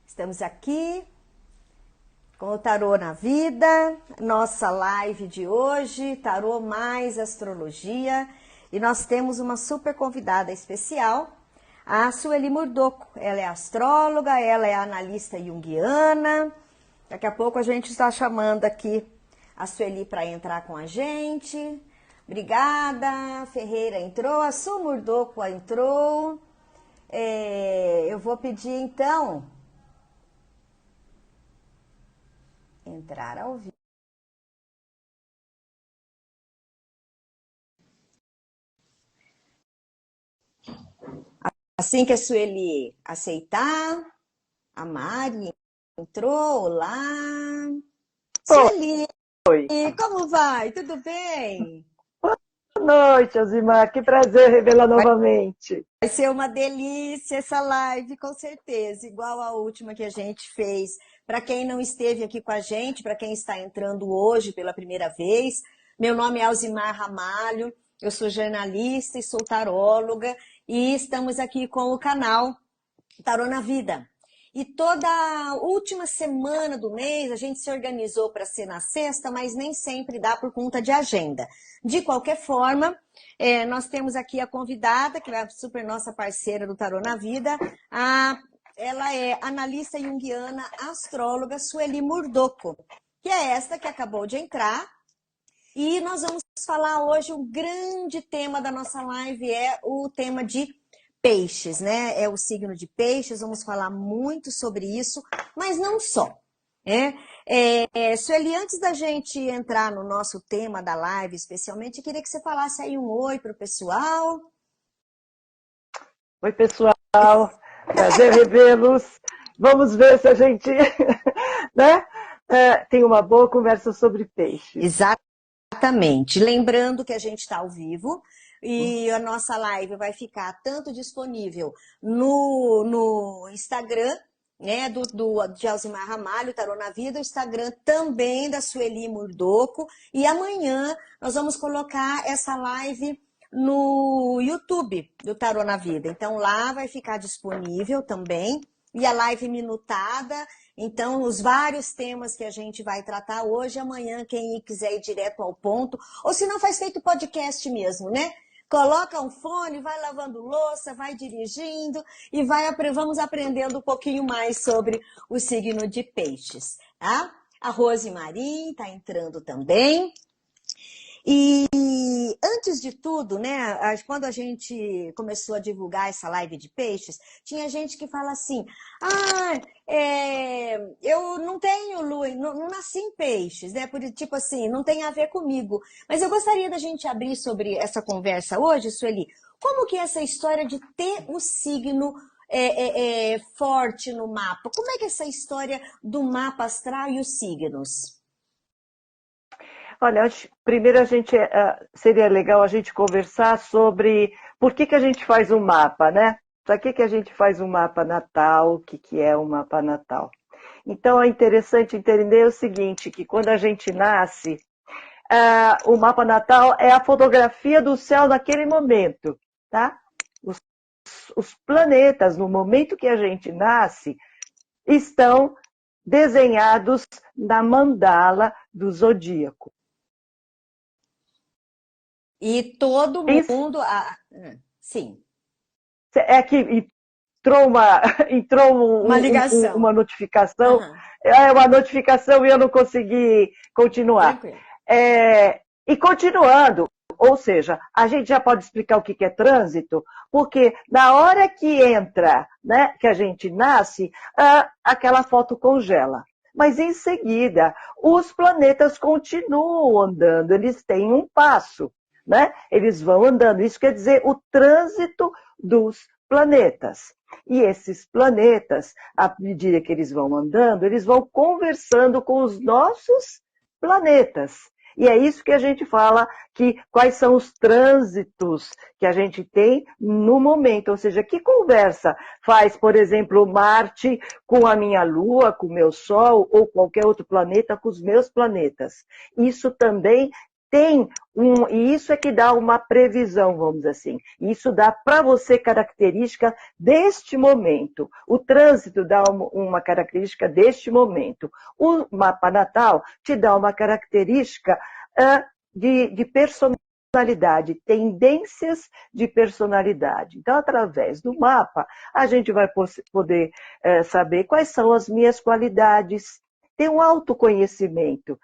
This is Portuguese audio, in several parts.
Estamos aqui com o Tarô na Vida, nossa live de hoje, Tarô mais Astrologia, e nós temos uma super convidada especial, a Sueli Murdoco. Ela é astróloga, ela é analista junguiana. Daqui a pouco a gente está chamando aqui a Sueli para entrar com a gente. Obrigada, Ferreira entrou, a Su Murdoco entrou. Eu vou pedir então entrar ao vivo. Assim que a Sueli aceitar, a Mari entrou, olá. Sueli, Oi. como vai? Tudo bem? Boa noite, Azimar. Que prazer revê-la novamente. Vai ser uma delícia essa live, com certeza, igual a última que a gente fez. Para quem não esteve aqui com a gente, para quem está entrando hoje pela primeira vez, meu nome é Alzimar Ramalho, eu sou jornalista e sou taróloga e estamos aqui com o canal Tarô na Vida. E toda última semana do mês a gente se organizou para ser na sexta, mas nem sempre dá por conta de agenda. De qualquer forma, nós temos aqui a convidada, que é super nossa parceira do Tarô na Vida. Ela é analista junguiana, astróloga, Sueli Murdoco, que é esta que acabou de entrar. E nós vamos falar hoje, o grande tema da nossa live é o tema de peixes, né? É o signo de peixes, vamos falar muito sobre isso, mas não só. Sueli, antes da gente entrar no nosso tema da live, especialmente, eu queria que você falasse aí um oi para o pessoal. Oi, pessoal. Prazer revê-los. Vamos ver se a gente né, tem uma boa conversa sobre peixes. Exatamente. Lembrando que a gente está ao vivo e a nossa live vai ficar tanto disponível no Instagram, né, de Alzimar Ramalho, Tarô na Vida, o Instagram também da Sueli Murdoco, e amanhã nós vamos colocar essa live no YouTube do Tarô na Vida. Então lá vai ficar disponível também, e a live minutada. Então, os vários temas que a gente vai tratar hoje, amanhã, quem quiser ir direto ao ponto, ou se não, faz feito podcast mesmo, né? Coloca um fone, vai lavando louça, vai dirigindo e vamos aprendendo um pouquinho mais sobre o signo de peixes, tá? A Rose Marim está entrando também. E antes de tudo, né, quando a gente começou a divulgar essa live de peixes, tinha gente que fala assim, eu não tenho lua, não nasci em peixes, né, tipo assim, não tem a ver comigo. Mas eu gostaria da gente abrir sobre essa conversa hoje, Sueli, como que é essa história de ter o signo forte no mapa? Como é que é essa história do mapa astral e os signos? Olha, primeiro seria legal a gente conversar sobre por que a gente faz um mapa, né? Para que a gente faz um mapa natal, o que é um mapa natal? Então é interessante entender o seguinte, que quando a gente nasce, o mapa natal é a fotografia do céu naquele momento, tá? Os planetas, no momento que a gente nasce, estão desenhados na mandala do zodíaco. E todo mundo... sim. É que entrou uma ligação. uma notificação. Uhum. É uma notificação e eu não consegui continuar. E continuando, ou seja, a gente já pode explicar o que é trânsito, porque na hora que entra, né, que a gente nasce, aquela foto congela. Mas em seguida, os planetas continuam andando, eles têm um passo, né? Eles vão andando. Isso quer dizer o trânsito dos planetas. E esses planetas, à medida que eles vão andando, eles vão conversando com os nossos planetas. E é isso que a gente fala, que quais são os trânsitos que a gente tem no momento. Ou seja, que conversa faz, por exemplo, Marte com a minha Lua, com o meu Sol, ou qualquer outro planeta com os meus planetas. Isso também e isso é que dá uma previsão, vamos dizer assim. Isso dá para você característica deste momento. O trânsito dá uma característica deste momento. O mapa natal te dá uma característica de personalidade, tendências de personalidade. Então, através do mapa, a gente vai poder saber quais são as minhas qualidades, ter um autoconhecimento,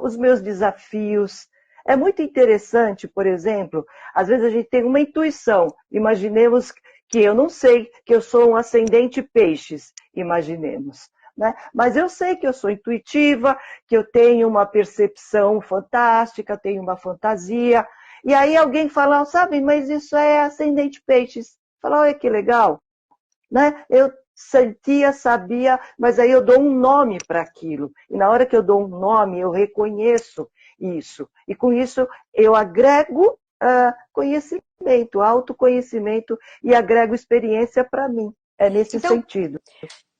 os meus desafios. É muito interessante, por exemplo, às vezes a gente tem uma intuição. Imaginemos que eu não sei que eu sou um ascendente peixes, imaginemos. Né? Mas eu sei que eu sou intuitiva, que eu tenho uma percepção fantástica, tenho uma fantasia. E aí alguém fala, sabe, mas isso é ascendente peixes. Fala, olha que legal. Né? Eu sentia, sabia, mas aí eu dou um nome para aquilo. E na hora que eu dou um nome, eu reconheço isso. E com isso eu agrego conhecimento, autoconhecimento e agrego experiência para mim. É nesse sentido.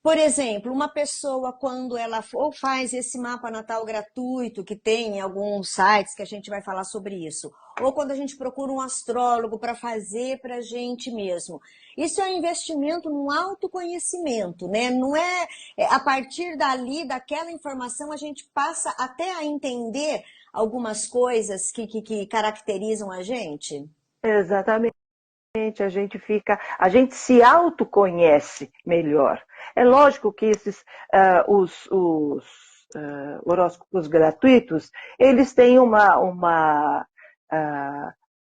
Por exemplo, uma pessoa, quando ela ou faz esse mapa natal gratuito, que tem em alguns sites que a gente vai falar sobre isso, ou quando a gente procura um astrólogo para fazer para a gente mesmo. Isso é um investimento no autoconhecimento, né? Não é a partir dali, daquela informação, a gente passa até a entender algumas coisas que caracterizam a gente? Exatamente. A gente se autoconhece melhor. É lógico que os horóscopos gratuitos, eles têm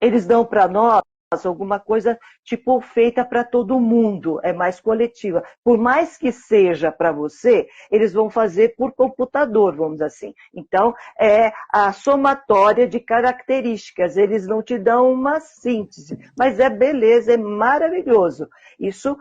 eles dão para nós alguma coisa tipo feita para todo mundo, é mais coletiva. Por mais que seja para você, eles vão fazer por computador, vamos dizer assim. Então, é a somatória de características, eles não te dão uma síntese, mas é beleza, é maravilhoso. Isso,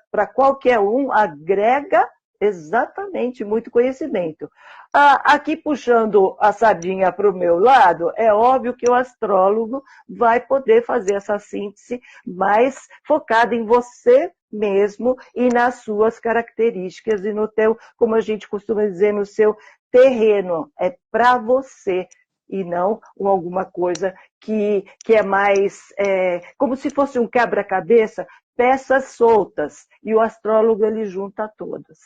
para qualquer um, agrega exatamente muito conhecimento. Aqui puxando a sardinha para o meu lado, é óbvio que o astrólogo vai poder fazer essa síntese mais focada em você mesmo e nas suas características e no teu, como a gente costuma dizer, no seu terreno. É para você e não alguma coisa que é mais como se fosse um quebra-cabeça, peças soltas, e o astrólogo ele junta todas.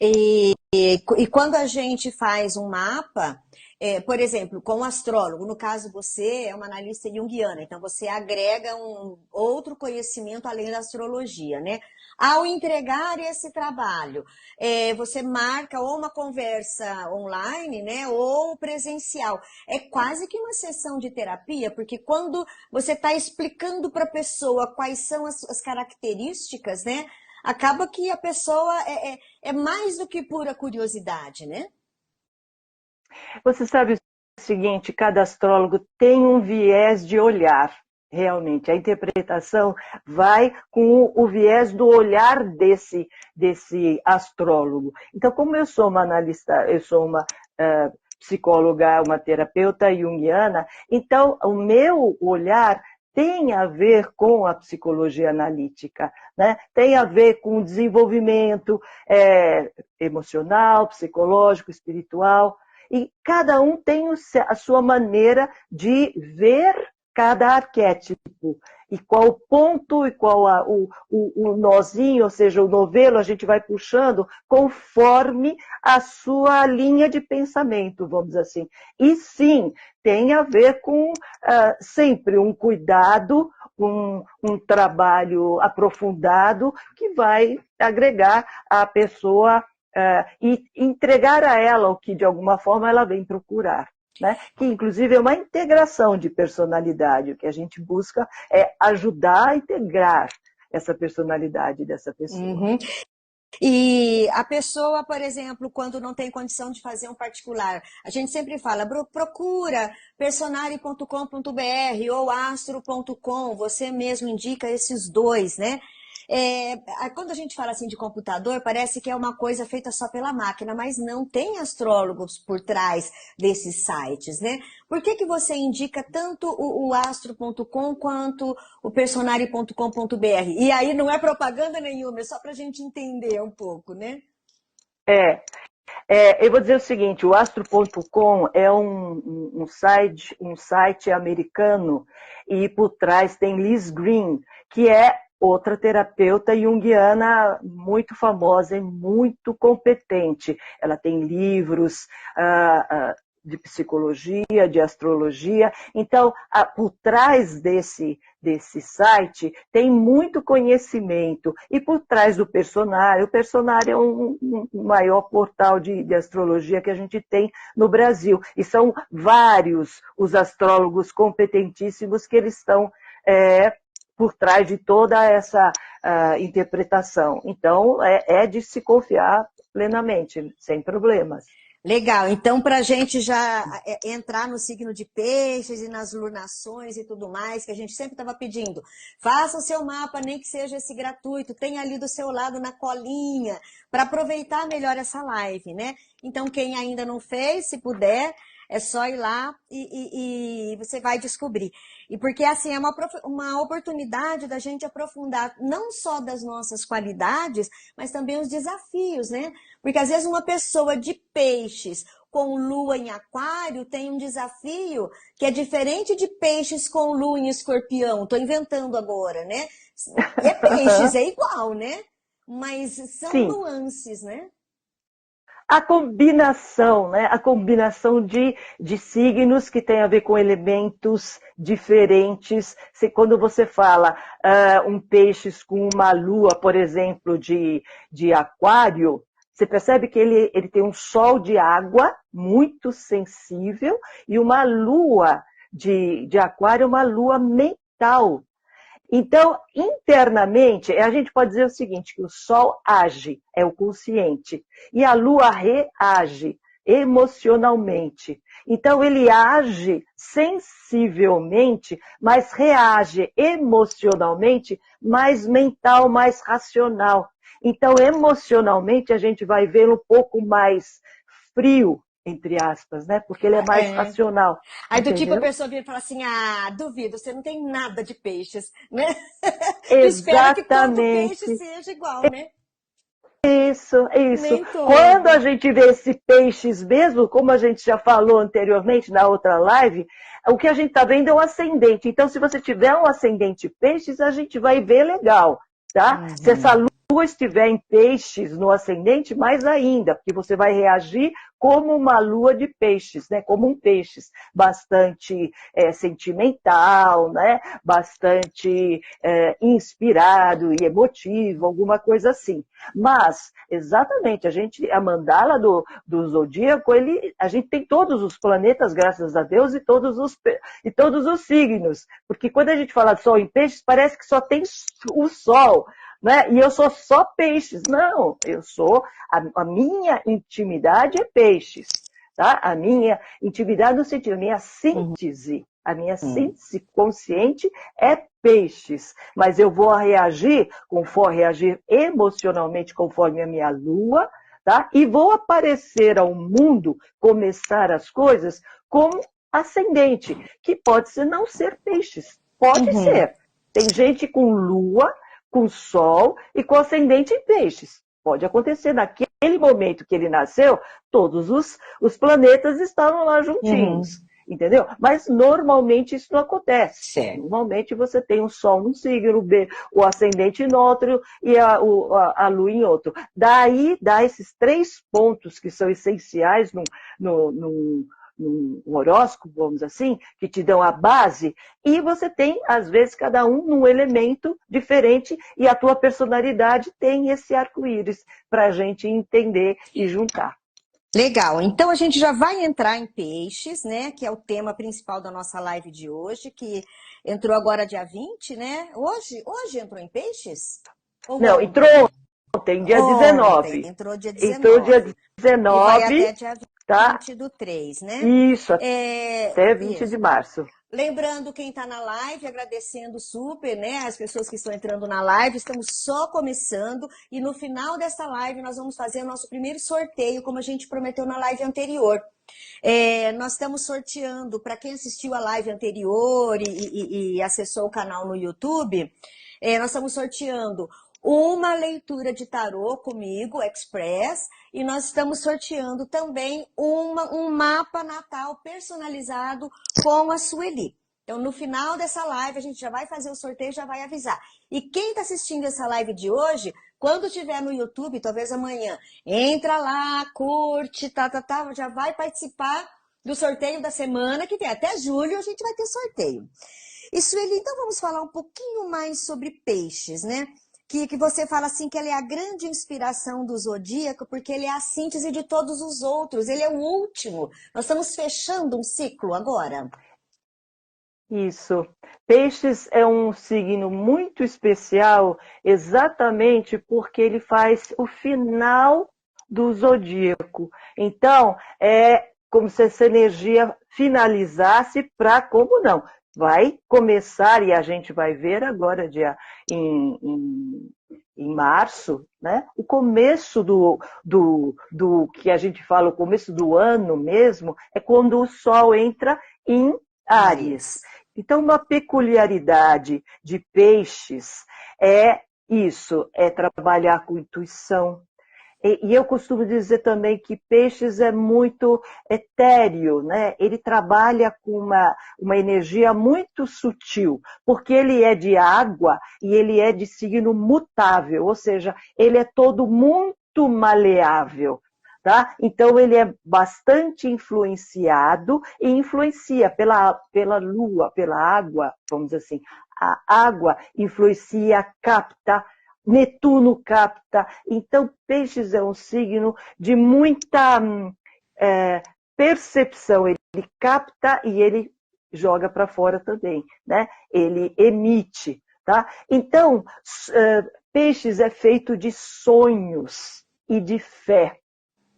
E quando a gente faz um mapa, por exemplo, com o astrólogo, no caso você é uma analista junguiana, então você agrega um outro conhecimento além da astrologia, né? Ao entregar esse trabalho, você marca ou uma conversa online, né, ou presencial. É quase que uma sessão de terapia, porque quando você está explicando para a pessoa quais são as características, né, acaba que a pessoa é mais do que pura curiosidade, né? Você sabe o seguinte, cada astrólogo tem um viés de olhar. Realmente, a interpretação vai com o viés do olhar desse astrólogo. Então, como eu sou uma analista, eu sou uma psicóloga, uma terapeuta junguiana, então o meu olhar tem a ver com a psicologia analítica, né? Tem a ver com o desenvolvimento emocional, psicológico, espiritual, e cada um tem a sua maneira de ver cada arquétipo, e qual ponto, e qual o nozinho, ou seja, o novelo, a gente vai puxando conforme a sua linha de pensamento, vamos dizer assim. E sim, tem a ver com sempre um cuidado, um trabalho aprofundado que vai agregar a pessoa e entregar a ela o que de alguma forma ela vem procurar. Né? Que inclusive é uma integração de personalidade. O que a gente busca é ajudar a integrar essa personalidade dessa pessoa. Uhum. E a pessoa, por exemplo, quando não tem condição de fazer um particular, a gente sempre fala, procura personare.com.br ou astro.com, você mesmo indica esses dois, né? Quando a gente fala assim de computador, parece que é uma coisa feita só pela máquina, mas não, tem astrólogos por trás desses sites, né? Por que você indica tanto o astro.com quanto o personare.com.br? E aí não é propaganda nenhuma, é só para a gente entender um pouco, né? Eu vou dizer o seguinte, o astro.com é um site americano e por trás tem Liz Green, que é outra terapeuta junguiana muito famosa e muito competente. Ela tem livros de psicologia, de astrologia. Então, por trás desse site tem muito conhecimento. E por trás do Personário, o Personário é o maior portal de astrologia que a gente tem no Brasil. E são vários os astrólogos competentíssimos que eles estão por trás de toda essa interpretação. Então, é de se confiar plenamente, sem problemas. Legal, então para a gente já entrar no signo de peixes e nas lunações e tudo mais, que a gente sempre estava pedindo, faça o seu mapa, nem que seja esse gratuito, tenha ali do seu lado na colinha, para aproveitar melhor essa live, né? Então quem ainda não fez, se puder, é só ir lá e você vai descobrir. E porque assim é uma oportunidade da gente aprofundar não só das nossas qualidades, mas também os desafios, né? Porque às vezes uma pessoa de peixes com lua em aquário tem um desafio que é diferente de peixes com lua em escorpião. Estou inventando agora, né? E é peixes, é igual, né? Mas são Sim. nuances, né? A combinação, né? A combinação de signos que tem a ver com elementos diferentes. Quando você fala um peixes com uma lua, por exemplo, de aquário, você percebe que ele tem um sol de água muito sensível e uma lua de aquário, uma lua mental. Então, internamente, a gente pode dizer o seguinte, que o Sol age, é o consciente, e a Lua reage emocionalmente. Então, ele age sensivelmente, mas reage emocionalmente, mais mental, mais racional. Então, emocionalmente, a gente vai ver um pouco mais frio, entre aspas, né? Porque ele é mais racional. Aí do tipo a pessoa vira e fala assim, duvido, você não tem nada de peixes, né? Exatamente. Espera que todo peixe seja igual, né? Isso. Quando a gente vê esse peixes mesmo, como a gente já falou anteriormente na outra live, o que a gente está vendo é um ascendente. Então, se você tiver um ascendente peixes, a gente vai ver legal, tá? Uhum. Se essa lua estiver em peixes no ascendente, mais ainda, porque você vai reagir como uma lua de peixes, né? Como um peixes, bastante sentimental, né? Bastante inspirado e emotivo, alguma coisa assim. Mas, exatamente, a mandala do zodíaco, a gente tem todos os planetas, graças a Deus, e todos os signos. Porque quando a gente fala de Sol em peixes, parece que só tem o Sol, né? E eu sou só peixes. Não, a minha intimidade é peixes, tá? A minha intimidade no sentido, a minha síntese, síntese consciente é peixes. Mas eu vou reagir emocionalmente conforme a minha lua, tá? E vou aparecer ao mundo, começar as coisas como ascendente, que pode não ser peixes, pode ser. Tem gente com lua, com sol e com ascendente em peixes. Pode acontecer naquele momento que ele nasceu, todos os planetas estavam lá juntinhos, entendeu? Mas normalmente isso não acontece. Certo. Normalmente você tem o sol num signo, o ascendente em outro e a lua em outro. Daí dá esses 3 pontos que são essenciais no horóscopo, vamos assim, que te dão a base, e você tem, às vezes, cada um num elemento diferente, e a tua personalidade tem esse arco-íris para a gente entender e juntar. Legal, então a gente já vai entrar em peixes, né, que é o tema principal da nossa live de hoje, que entrou agora dia 20, né? Hoje entrou em peixes? Não, entrou ontem, dia 19. Entrou dia 19. Entrou dia 19. E vai até dia 20. Tá? 20 do 3, né? Isso, até 20 de março. Lembrando quem está na live, agradecendo super, né? As pessoas que estão entrando na live, estamos só começando e no final dessa live nós vamos fazer o nosso primeiro sorteio, como a gente prometeu na live anterior. Nós estamos sorteando, para quem assistiu a live anterior e acessou o canal no YouTube, nós estamos sorteando uma leitura de tarô comigo, Express, e nós estamos sorteando também um mapa natal personalizado com a Sueli. Então, no final dessa live, a gente já vai fazer o sorteio, já vai avisar. E quem está assistindo essa live de hoje, quando estiver no YouTube, talvez amanhã, entra lá, curte, já vai participar do sorteio da semana que vem. Até julho a gente vai ter sorteio. E Sueli, então vamos falar um pouquinho mais sobre peixes, né? Que você fala assim que ele é a grande inspiração do zodíaco, porque ele é a síntese de todos os outros, ele é o último. Nós estamos fechando um ciclo agora. Isso. Peixes é um signo muito especial, exatamente porque ele faz o final do zodíaco. Então, é como se essa energia finalizasse para, como não? Vai começar, e a gente vai ver agora, em março, né? O começo do que a gente fala, o começo do ano mesmo, é quando o Sol entra em Áries. Então, uma peculiaridade de peixes é isso, é trabalhar com intuição. E eu costumo dizer também que peixes é muito etéreo, né? Ele trabalha com uma energia muito sutil, porque ele é de água e ele é de signo mutável, ou seja, ele é todo muito maleável. Tá? Então, ele é bastante influenciado e influencia pela lua, pela água, vamos dizer assim. A água influencia, capta, Netuno capta. Então, Peixes é um signo de muita percepção. Ele capta e ele joga para fora também, né? Ele emite. Tá? Então, Peixes é feito de sonhos e de fé.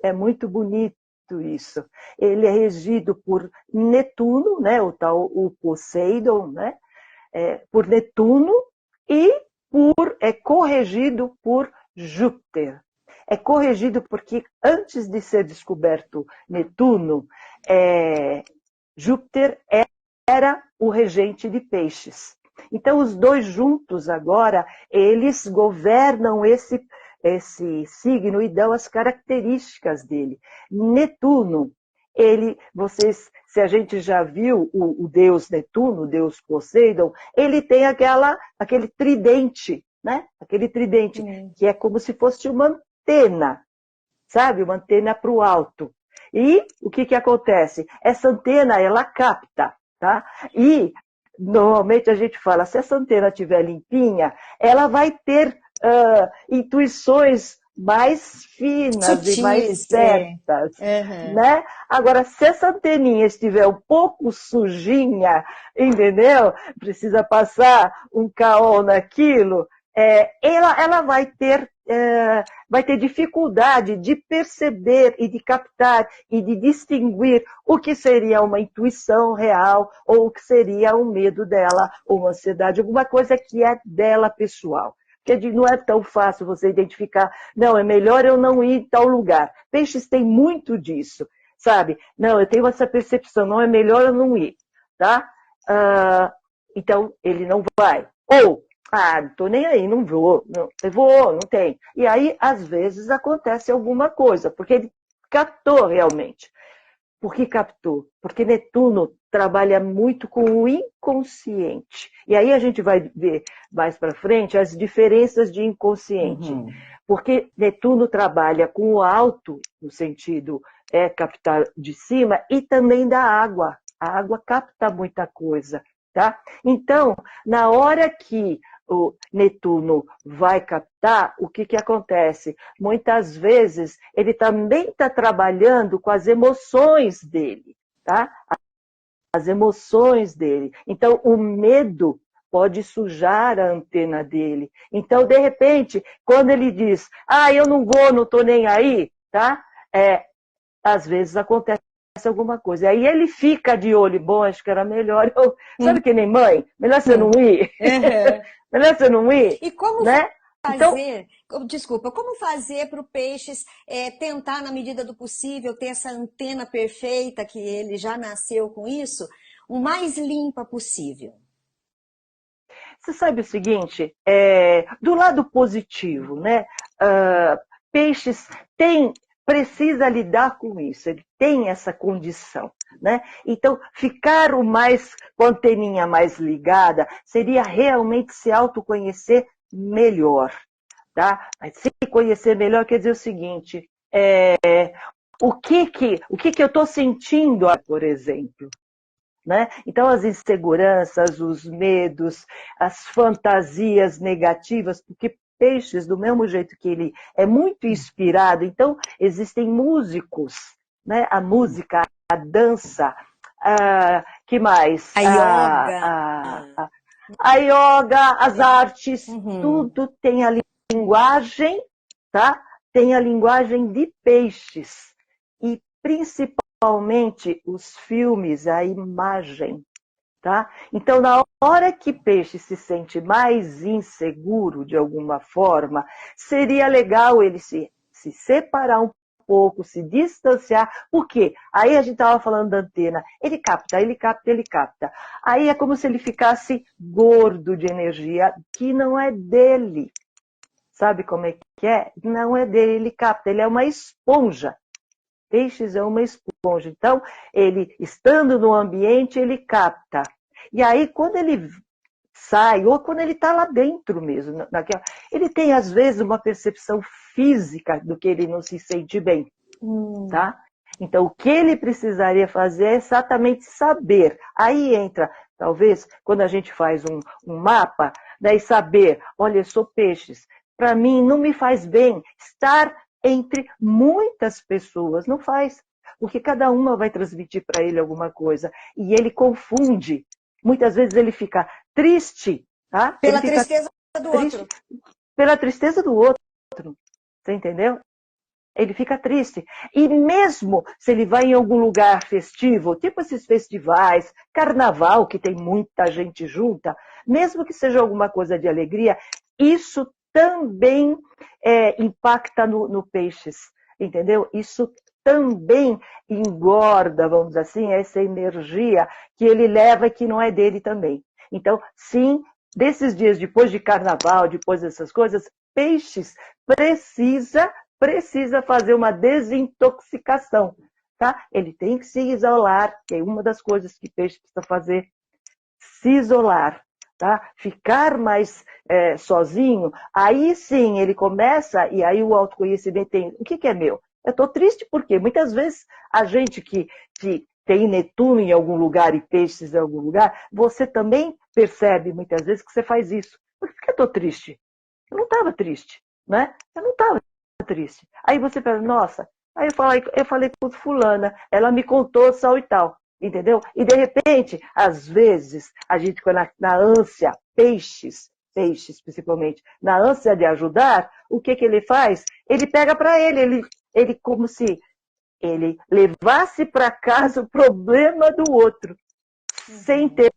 É muito bonito isso. Ele é regido por Netuno, né? O Poseidon, né? Por Netuno e é corrigido por Júpiter. É corrigido porque antes de ser descoberto Netuno, Júpiter era o regente de Peixes. Então, os dois juntos agora, eles governam esse signo e dão as características dele. Netuno, se a gente já viu o deus Netuno, o deus Poseidon, ele tem aquele tridente, né? Aquele tridente, que é como se fosse uma antena, sabe? Uma antena para o alto. E o que acontece? Essa antena, ela capta, tá? E normalmente a gente fala, se essa antena estiver limpinha, ela vai ter intuições mais finas sutis, e mais certas, né? Agora, se essa anteninha estiver um pouco sujinha, entendeu? Precisa passar um caol naquilo, ela vai ter dificuldade de perceber e de captar e de distinguir o que seria uma intuição real ou o que seria um medo dela, ou uma ansiedade, alguma coisa que é dela pessoal. Porque não é tão fácil você identificar, não, é melhor eu não ir em tal lugar. Peixes tem muito disso, sabe? Não, eu tenho essa percepção, não é melhor eu não ir, tá? Então, ele não vai. Ou, não estou nem aí, não vou, não tem. E aí, às vezes, acontece alguma coisa, porque ele captou realmente. Por que captou? Porque Netuno trabalha muito com o inconsciente. E aí a gente vai ver mais para frente as diferenças de inconsciente. Porque Netuno trabalha com o alto, no sentido captar de cima, e também da água. A água capta muita coisa. Tá? Então, na hora que o Netuno vai captar, o que acontece? Muitas vezes ele também está trabalhando com as emoções dele, tá? As emoções dele. Então, o medo pode sujar a antena dele. Então, de repente, quando ele diz, eu não vou, não estou nem aí, tá? Às vezes acontece alguma coisa. Aí ele fica de olho, bom, acho que era melhor eu... Sabe que nem mãe? Melhor você não ir. Melhor você não ir. E como né? fazer, desculpa, como fazer para o peixes tentar, na medida do possível, ter essa antena perfeita, que ele já nasceu com isso, o mais limpa possível? você sabe o seguinte, do lado positivo, né? Peixes precisa lidar com isso, ele tem essa condição, né? Então, ficar com a anteninha mais ligada seria realmente se autoconhecer melhor, tá? Mas se conhecer melhor quer dizer o seguinte, o que eu estou sentindo, por exemplo, né? Então, as inseguranças, os medos, as fantasias negativas, porque Peixes, do mesmo jeito que ele é muito inspirado, então existem músicos, né? A música, a dança, que mais? A yoga. A yoga, as artes, tudo tem a linguagem, tá? Tem a linguagem de Peixes. E principalmente os filmes, a imagem, tá? Então, na hora que Peixe se sente mais inseguro de alguma forma, seria legal ele se separar um pouco, se distanciar, porque aí a gente estava falando da antena, ele capta, ele capta, ele capta. Aí é como se ele ficasse gordo de energia, que não é dele. Sabe como é que é? Não é dele, ele capta, ele é uma esponja. Peixes é uma esponja. Então, ele, estando no ambiente, ele capta. E aí, quando ele sai, ou quando ele está lá dentro mesmo, ele tem, às vezes, uma percepção física do que ele não se sente bem. Tá? Então, o que ele precisaria fazer é exatamente saber. Aí entra, talvez, quando a gente faz um mapa, daí saber, olha, eu sou Peixes. Para mim, não me faz bem estar entre muitas pessoas, não faz, porque cada uma vai transmitir para ele alguma coisa, e ele confunde. Muitas vezes ele fica triste, tá? Pela tristeza do outro. Pela tristeza do outro, você entendeu? Ele fica triste. E mesmo se ele vai em algum lugar festivo, tipo esses festivais, carnaval, que tem muita gente junta, mesmo que seja alguma coisa de alegria, isso também impacta no Peixes, entendeu? Isso também engorda, vamos dizer assim, essa energia que ele leva e que não é dele também. Então, sim, desses dias depois de carnaval, depois dessas coisas, Peixes precisa fazer uma desintoxicação, tá? Ele tem que se isolar, que é uma das coisas que Peixe precisa fazer, se isolar. Tá? Ficar mais sozinho, aí sim ele começa, e aí o autoconhecimento tem, o que é meu? Eu estou triste porque muitas vezes a gente que tem Netuno em algum lugar e Peixes em algum lugar, você também percebe muitas vezes que você faz isso. Por que eu estou triste? Eu não estava triste, né? Eu não estava triste. Aí você pensa, nossa, aí eu falei com fulana, ela me contou tal e tal. Entendeu? E de repente, às vezes, a gente na ânsia, Peixes principalmente, na ânsia de ajudar, o que ele faz? Ele pega para ele como se ele levasse para casa o problema do outro, sem ter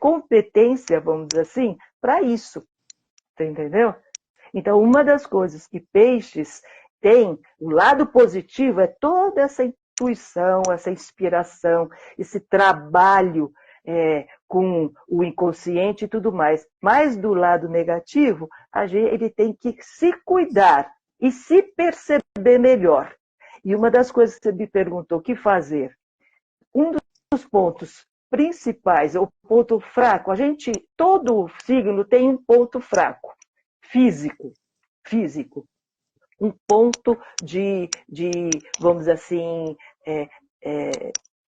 competência, vamos dizer assim, para isso. Você entendeu? Então, uma das coisas que Peixes tem, o lado positivo é toda essa intuição, essa inspiração, esse trabalho com o inconsciente e tudo mais. Mas do lado negativo, ele tem que se cuidar e se perceber melhor. E uma das coisas que você me perguntou, o que fazer? Um dos pontos principais, o ponto fraco, todo signo tem um ponto fraco, físico. Um ponto vamos dizer assim,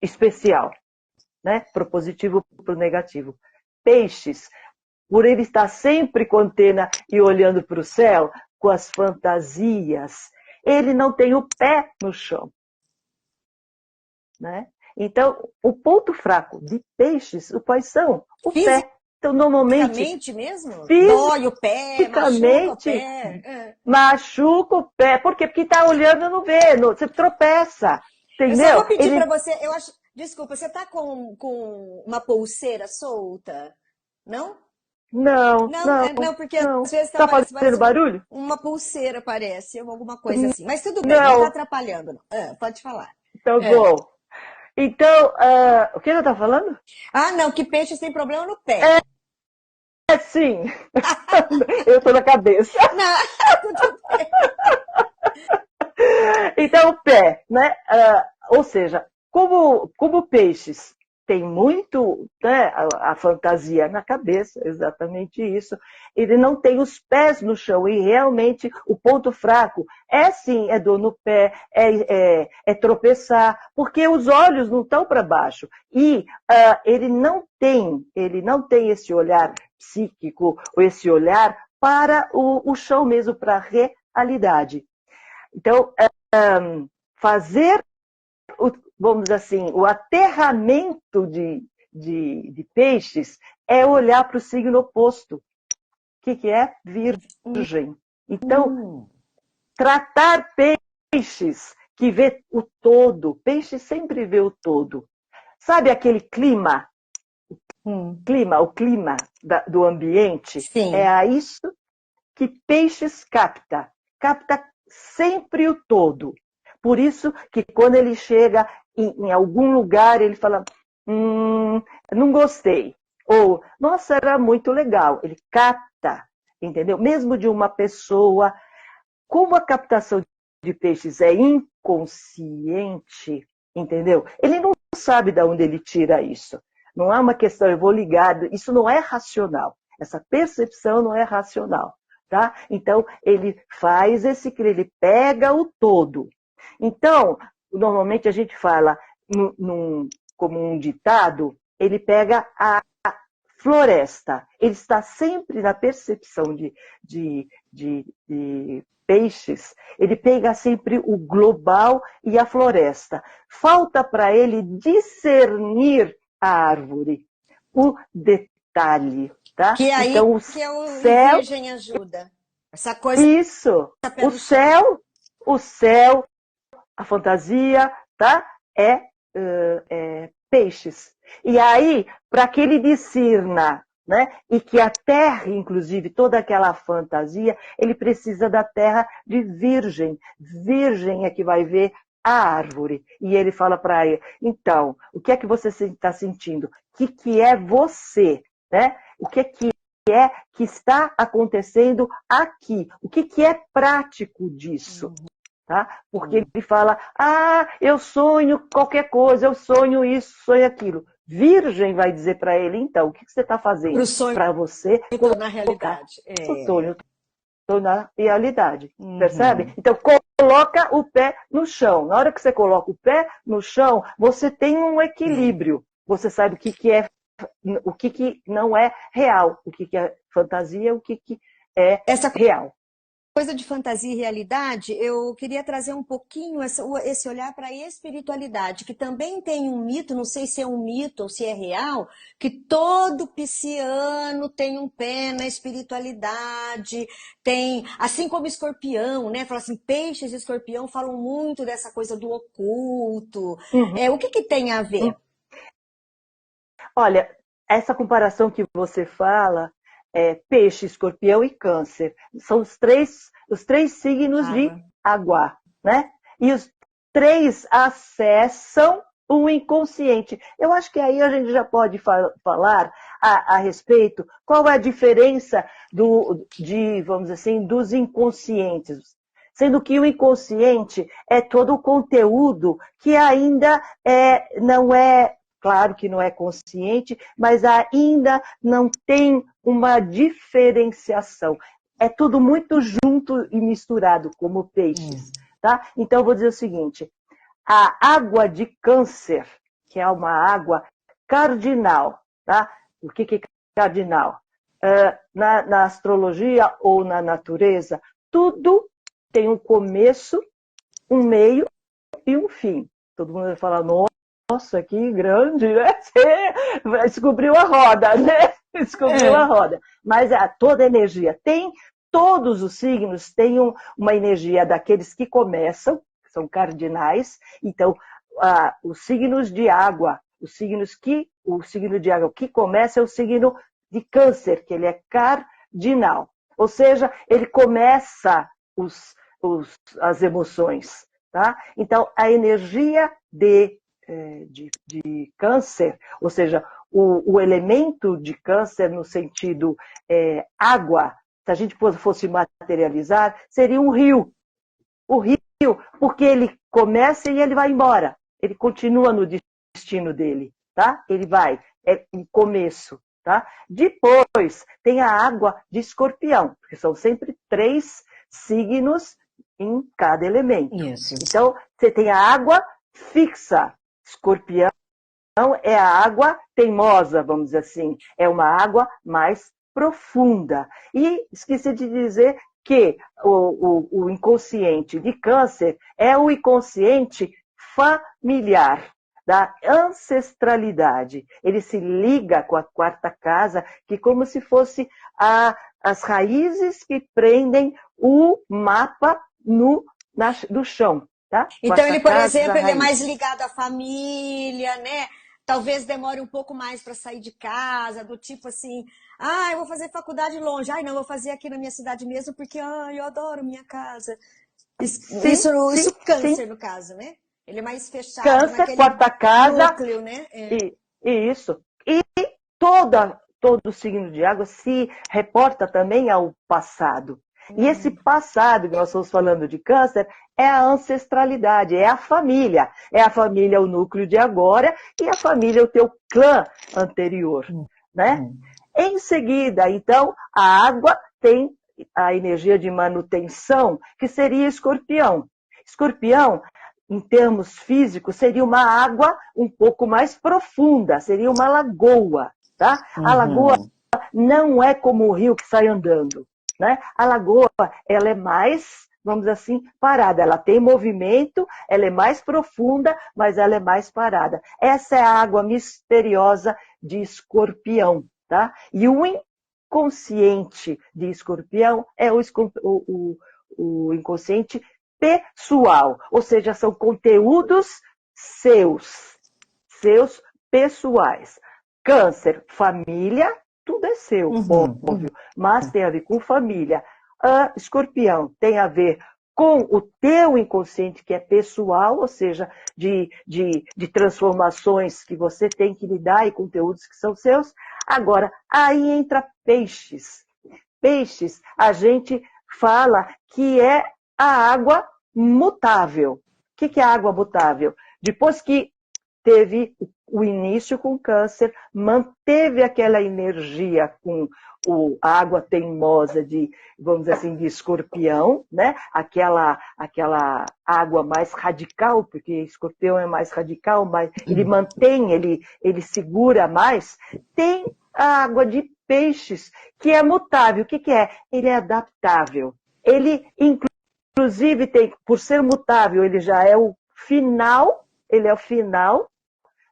especial, né? Para o positivo e para o negativo. Peixes, por ele estar sempre com a antena e olhando para o céu, com as fantasias, ele não tem o pé no chão, né? Então, o ponto fraco de Peixes, quais são? O pé. Então, normalmente... Fisicamente mesmo? Dói o pé, machuca o pé. Machuca o pé. Por quê? Porque está olhando no vê, você tropeça. Entendeu? Eu só vou pedir para você, eu acho... Desculpa, você está com uma pulseira solta? Não? Não, porque às vezes tá fazendo barulho? Uma pulseira parece, alguma coisa assim. Mas tudo bem, não está atrapalhando. Não. Pode falar. Então, bom. Então, o que eu estava falando? Não, que Peixes tem problema no pé. Sim, eu estou na cabeça. Não, tudo bem. Então, o pé, né? Ou seja, como peixes tem muito, né, a fantasia na cabeça, exatamente isso. Ele não tem os pés no chão e realmente o ponto fraco é sim, é dor no pé, é tropeçar, porque os olhos não estão para baixo e ele não tem esse olhar psíquico ou esse olhar para o chão mesmo, para a realidade. Então, fazer, vamos dizer assim, o aterramento de peixes é olhar para o signo oposto. O que é? Virgem. Então, tratar peixes que vê o todo. Peixe sempre vê o todo. Sabe aquele clima? O clima do ambiente? Sim. É a isso que peixes capta. Capta sempre o todo. Por isso que quando ele chega em algum lugar, ele fala, não gostei. Ou, nossa, era muito legal. Ele capta, entendeu? Mesmo de uma pessoa, como a captação de peixes é inconsciente, entendeu? Ele não sabe de onde ele tira isso. Não é uma questão, eu vou ligar, isso não é racional. Essa percepção não é racional. Tá? Então, ele faz ele pega o todo. Então, normalmente a gente fala, como um ditado, ele pega a floresta. Ele está sempre na percepção de peixes, ele pega sempre o global e a floresta. Falta para ele discernir a árvore, o detalhe. Tá? Que aí então, o que o céu, Virgem ajuda. Essa coisa isso, pé no o céu, a fantasia, tá? É peixes. E aí, para que ele discirna, né? E que a terra, inclusive, toda aquela fantasia, ele precisa da terra de virgem. Virgem é que vai ver a árvore. E ele fala para ele, então, o que é que você está sentindo? O que é você? Né? O que é que está acontecendo aqui? O que é prático disso? Tá? Porque ele fala, eu sonho qualquer coisa, eu sonho isso, sonho aquilo. Virgem vai dizer para ele, então, o que você está fazendo? Para você na realidade. O sonho na realidade. Percebe? Então, coloca o pé no chão. Na hora que você coloca o pé no chão, você tem um equilíbrio. Você sabe o que não é real, o que é fantasia, o que é real. Coisa de fantasia e realidade, eu queria trazer um pouquinho esse olhar para a espiritualidade, que também tem um mito, não sei se é um mito ou se é real, que todo pisciano tem um pé na espiritualidade, tem, assim como escorpião, né? Fala assim, peixes e escorpião falam muito dessa coisa do oculto. O que tem a ver? Olha, essa comparação que você fala, peixe, escorpião e câncer. São os três signos de água, né? E os três acessam o inconsciente. Eu acho que aí a gente já pode falar a respeito qual é a diferença vamos dizer assim, dos inconscientes. Sendo que o inconsciente é todo o conteúdo que ainda não é, claro que não é consciente, mas ainda não tem uma diferenciação. É tudo muito junto e misturado, como peixes. Tá? Então, eu vou dizer o seguinte, a água de câncer, que é uma água cardinal, tá? O que é cardinal? Na astrologia ou na natureza, tudo tem um começo, um meio e um fim. Todo mundo vai falar, nossa, que grande, né? Você descobriu a roda, né? Descobriu a roda. Mas toda energia todos os signos têm uma energia daqueles que começam, são cardinais. Então, os signos de água, o signo de água que começa é o signo de câncer, que ele é cardinal. Ou seja, ele começa as emoções. Tá? Então, a energia de de câncer, ou seja, o elemento de câncer no sentido água, se a gente fosse materializar, seria um rio. O rio, porque ele começa e ele vai embora. Ele continua no destino dele, tá? Ele vai, é um começo, tá? Depois tem a água de Escorpião, porque são sempre 3 signos em cada elemento. Isso. Então, você tem a água fixa. Escorpião é a água teimosa, vamos dizer assim. É uma água mais profunda. E esqueci de dizer que o inconsciente de câncer é o inconsciente familiar, da ancestralidade. Ele se liga com a 4ª casa, que como se fosse as raízes que prendem o mapa do chão. Tá? Então ele, por exemplo, ele é mais ligado à família, né? Talvez demore um pouco mais para sair de casa, do tipo assim, eu vou fazer faculdade longe, não, vou fazer aqui na minha cidade mesmo, porque eu adoro minha casa. Isso câncer, no caso, né? Ele é mais fechado câncer, naquele 4ª casa, núcleo, né? Isso. E todo signo de água se reporta também ao passado. E esse passado que nós estamos falando de câncer é a ancestralidade, é a família. É a família o núcleo de agora e a família o teu clã anterior, né? Em seguida, então, a água tem a energia de manutenção, que seria Escorpião. Escorpião, em termos físicos, seria uma água um pouco mais profunda, seria uma lagoa, tá? A lagoa não é como o rio que sai andando. Né? A lagoa, ela é mais, vamos dizer assim, parada. Ela tem movimento, ela é mais profunda, mas ela é mais parada. Essa é a água misteriosa de Escorpião. Tá? E o inconsciente de Escorpião é o inconsciente pessoal. Ou seja, são conteúdos seus pessoais. Câncer, família, tudo é seu, óbvio, mas tem a ver com família. Escorpião tem a ver com o teu inconsciente, que é pessoal, ou seja, de transformações que você tem que lidar e conteúdos que são seus. Agora, aí entra peixes. Peixes, a gente fala que é a água mutável. O que é a água mutável? Depois que teve o início com câncer, manteve aquela energia com a água teimosa de, vamos dizer assim, de Escorpião, né? Aquela água mais radical, porque Escorpião é mais radical, mas ele mantém, ele segura mais. Tem a água de Peixes, que é mutável. O que é? Ele é adaptável. Ele, inclusive, tem, por ser mutável, ele já é o final,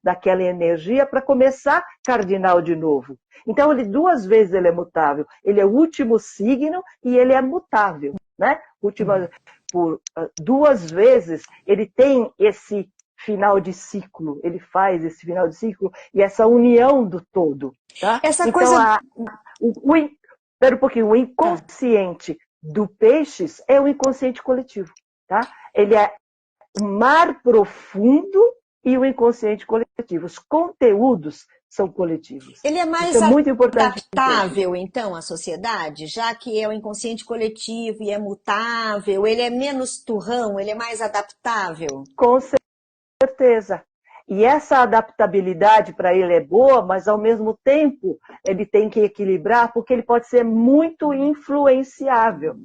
daquela energia para começar cardinal de novo. Então, 2 vezes ele é mutável. Ele é o último signo e ele é mutável. Né? Por 2 vezes ele tem esse final de ciclo. Ele faz esse final de ciclo e essa união do todo. Tá? Essa então, coisa... Espera um pouquinho. O inconsciente do Peixes é o inconsciente coletivo. Tá? Ele é o mar profundo e o inconsciente coletivo. Os conteúdos são coletivos. Ele é mais adaptável, então, à sociedade, já que é o inconsciente coletivo e é mutável, ele é menos turrão, ele é mais adaptável? Com certeza. E essa adaptabilidade para ele é boa, mas ao mesmo tempo ele tem que equilibrar, porque ele pode ser muito influenciável.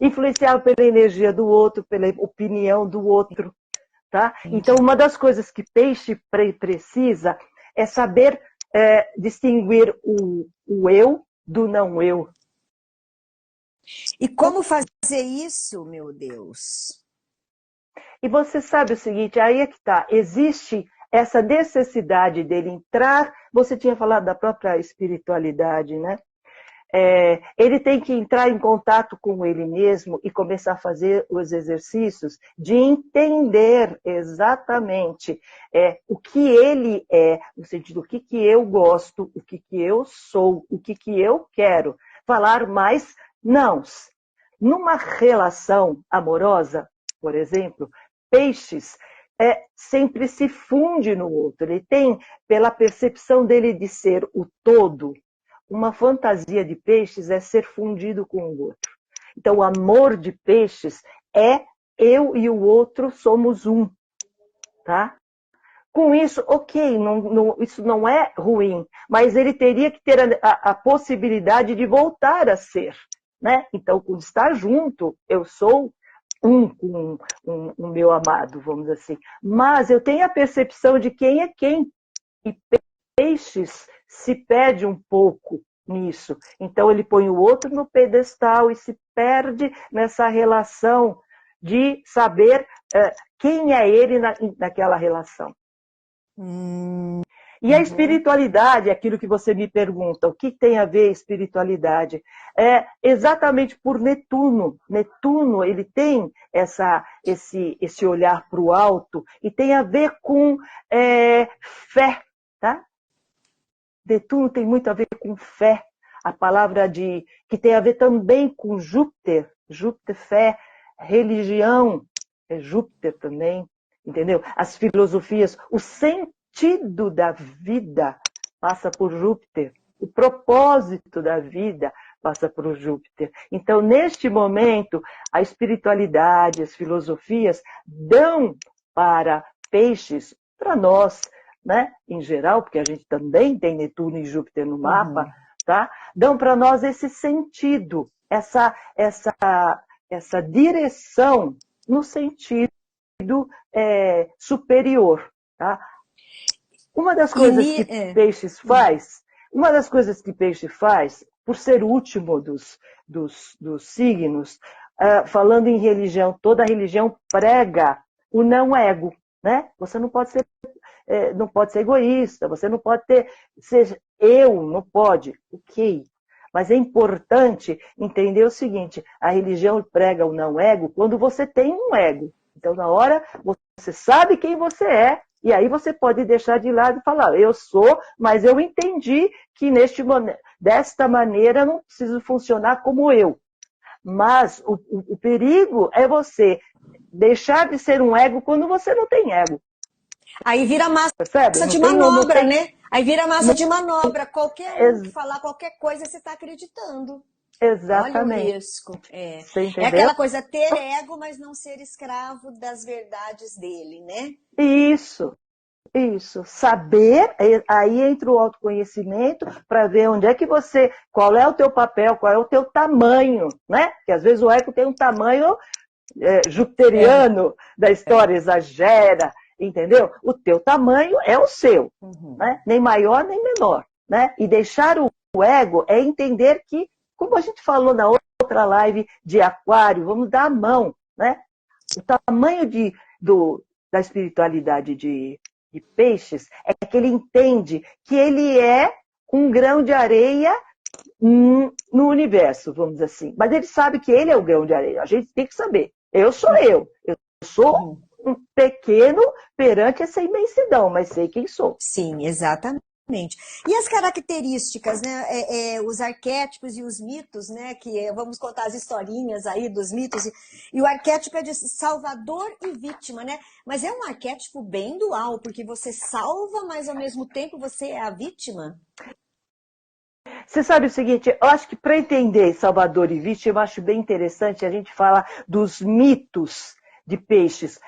Influenciável pela energia do outro, pela opinião do outro. Tá? Então, uma das coisas que peixe precisa é saber distinguir o eu do não eu. E como fazer isso, meu Deus? E você sabe o seguinte, aí é que está, existe essa necessidade dele entrar, você tinha falado da própria espiritualidade, né? Ele tem que entrar em contato com ele mesmo e começar a fazer os exercícios de entender exatamente o que ele é, no sentido do que eu gosto, o que eu sou, o que eu quero. Falar mais nãos. Numa relação amorosa, por exemplo, Peixes sempre se funde no outro. Ele tem, pela percepção dele de ser o todo, uma fantasia de peixes é ser fundido com o outro. Então, o amor de peixes é eu e o outro somos um, tá? Com isso, ok, isso não é ruim, mas ele teria que ter a possibilidade de voltar a ser, né? Então, quando está junto, eu sou um com o meu amado, vamos dizer assim. Mas eu tenho a percepção de quem é quem. E peixes se perde um pouco nisso. Então, ele põe o outro no pedestal e se perde nessa relação de saber quem é ele naquela relação. E a espiritualidade, aquilo que você me pergunta, o que tem a ver a espiritualidade? É exatamente por Netuno. Netuno, ele tem esse olhar para o alto e tem a ver com fé, tá? Netuno tem muito a ver com fé. A palavra que tem a ver também com Júpiter. Júpiter, fé, religião, é Júpiter também, entendeu? As filosofias, o sentido da vida passa por Júpiter. O propósito da vida passa por Júpiter. Então, neste momento, a espiritualidade, as filosofias dão para peixes, para nós, né, em geral, porque a gente também tem Netuno e Júpiter no mapa, tá? Dão para nós esse sentido, essa direção no sentido superior, tá? Uma das coisas que peixes faz, por ser o último dos signos, falando em religião, toda religião prega o não ego, né? Você não pode ser egoísta, você não pode seja eu, não pode, ok. Mas é importante entender o seguinte, a religião prega o não ego quando você tem um ego. Então, na hora, você sabe quem você é, e aí você pode deixar de lado e falar, eu sou, mas eu entendi que desta maneira não preciso funcionar como eu. Mas o perigo é você deixar de ser um ego quando você não tem ego. Aí vira massa de manobra, né? Aí vira massa de manobra. Qualquer um que falar qualquer coisa, você está acreditando. Exatamente. Olha o risco. É aquela coisa, ter ego, mas não ser escravo das verdades dele, né? Isso. Saber, aí entra o autoconhecimento para ver onde é que qual é o teu papel, qual é o teu tamanho, né? Porque às vezes o ego tem um tamanho jupiteriano da história, exagera, entendeu? O teu tamanho é o seu, né? Nem maior nem menor, né? E deixar o ego é entender que, como a gente falou na outra live de Aquário, vamos dar a mão, né? O tamanho da espiritualidade de peixes é que ele entende que ele é um grão de areia no universo, vamos dizer assim. Mas ele sabe que ele é o grão de areia. A gente tem que saber. Eu sou eu. Eu sou um pequeno perante essa imensidão, mas sei quem sou. Sim, exatamente. E as características, né? Os arquétipos e os mitos, né? Que vamos contar as historinhas aí dos mitos. E o arquétipo é de salvador e vítima, né? Mas é um arquétipo bem dual, porque você salva, mas ao mesmo tempo você é a vítima. Você sabe o seguinte, eu acho que para entender salvador e vítima, eu acho bem interessante a gente falar dos mitos de peixes.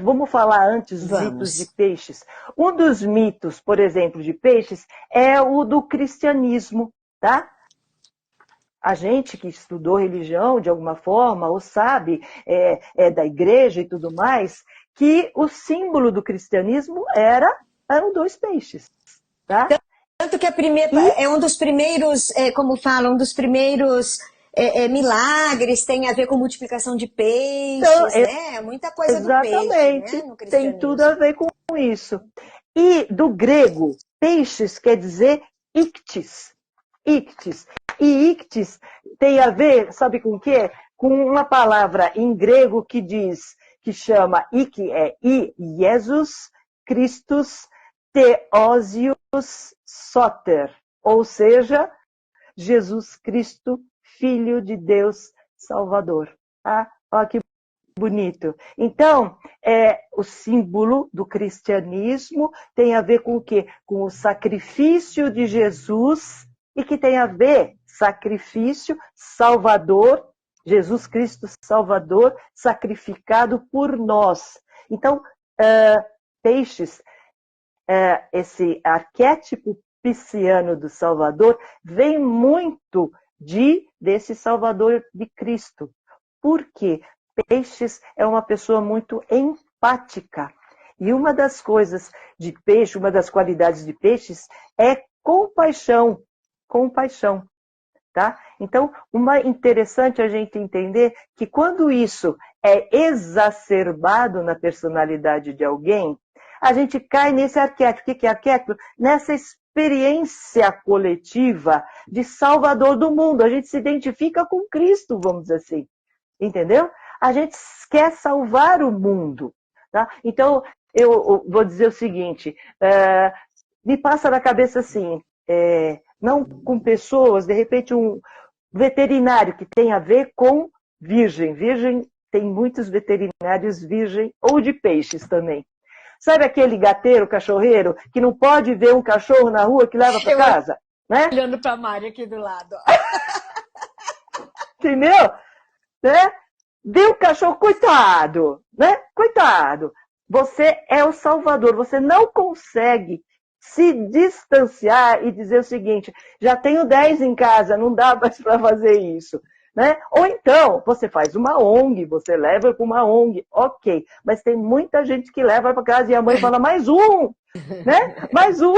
Vamos falar antes dos mitos de peixes. Um dos mitos, por exemplo, de peixes é o do cristianismo, tá? A gente que estudou religião de alguma forma, ou sabe, da igreja e tudo mais, que o símbolo do cristianismo eram dois peixes, tá? Tanto que é um dos primeiros, como falam, um dos primeiros milagres, tem a ver com multiplicação de peixes, então, né? Muita coisa do peixe, né? No cristianismo. Tem tudo a ver com isso. E do grego, peixes quer dizer ictis. Ictis. E ictis tem a ver, sabe com o quê? Com uma palavra em grego que chama Jesus Christus Theosios Soter, ou seja, Jesus Cristo, Filho de Deus Salvador. Tá? Olha que bonito. Então, o símbolo do cristianismo tem a ver com o quê? Com o sacrifício de Jesus, e que tem a ver sacrifício, Salvador, Jesus Cristo Salvador, sacrificado por nós. Então, Peixes, esse arquétipo pisciano do Salvador, vem muito desse Salvador de Cristo. Por quê? Peixes é uma pessoa muito empática. E uma das coisas de peixe, uma das qualidades de peixes é compaixão. Compaixão. Tá? Então, interessante a gente entender que quando isso é exacerbado na personalidade de alguém, a gente cai nesse arquétipo. O que é arquétipo? Nessa experiência coletiva de Salvador do mundo. A gente se identifica com Cristo, vamos dizer assim. Entendeu? A gente quer salvar o mundo. Tá? Então, eu vou dizer o seguinte, me passa na cabeça assim, não com pessoas, de repente um veterinário que tem a ver com virgem. Virgem, tem muitos veterinários virgem ou de peixes também. Sabe aquele gateiro, cachorreiro, que não pode ver um cachorro na rua que leva para casa? Né? Olhando para a Mari aqui do lado. Entendeu? Né? Vê o cachorro, coitado, né? Coitado. Você é o salvador, você não consegue se distanciar e dizer o seguinte, já tenho 10 em casa, não dá mais para fazer isso. Né? Ou então, você faz uma ONG, você leva para uma ONG, ok, mas tem muita gente que leva para casa e a mãe fala, mais um, né? Mais um,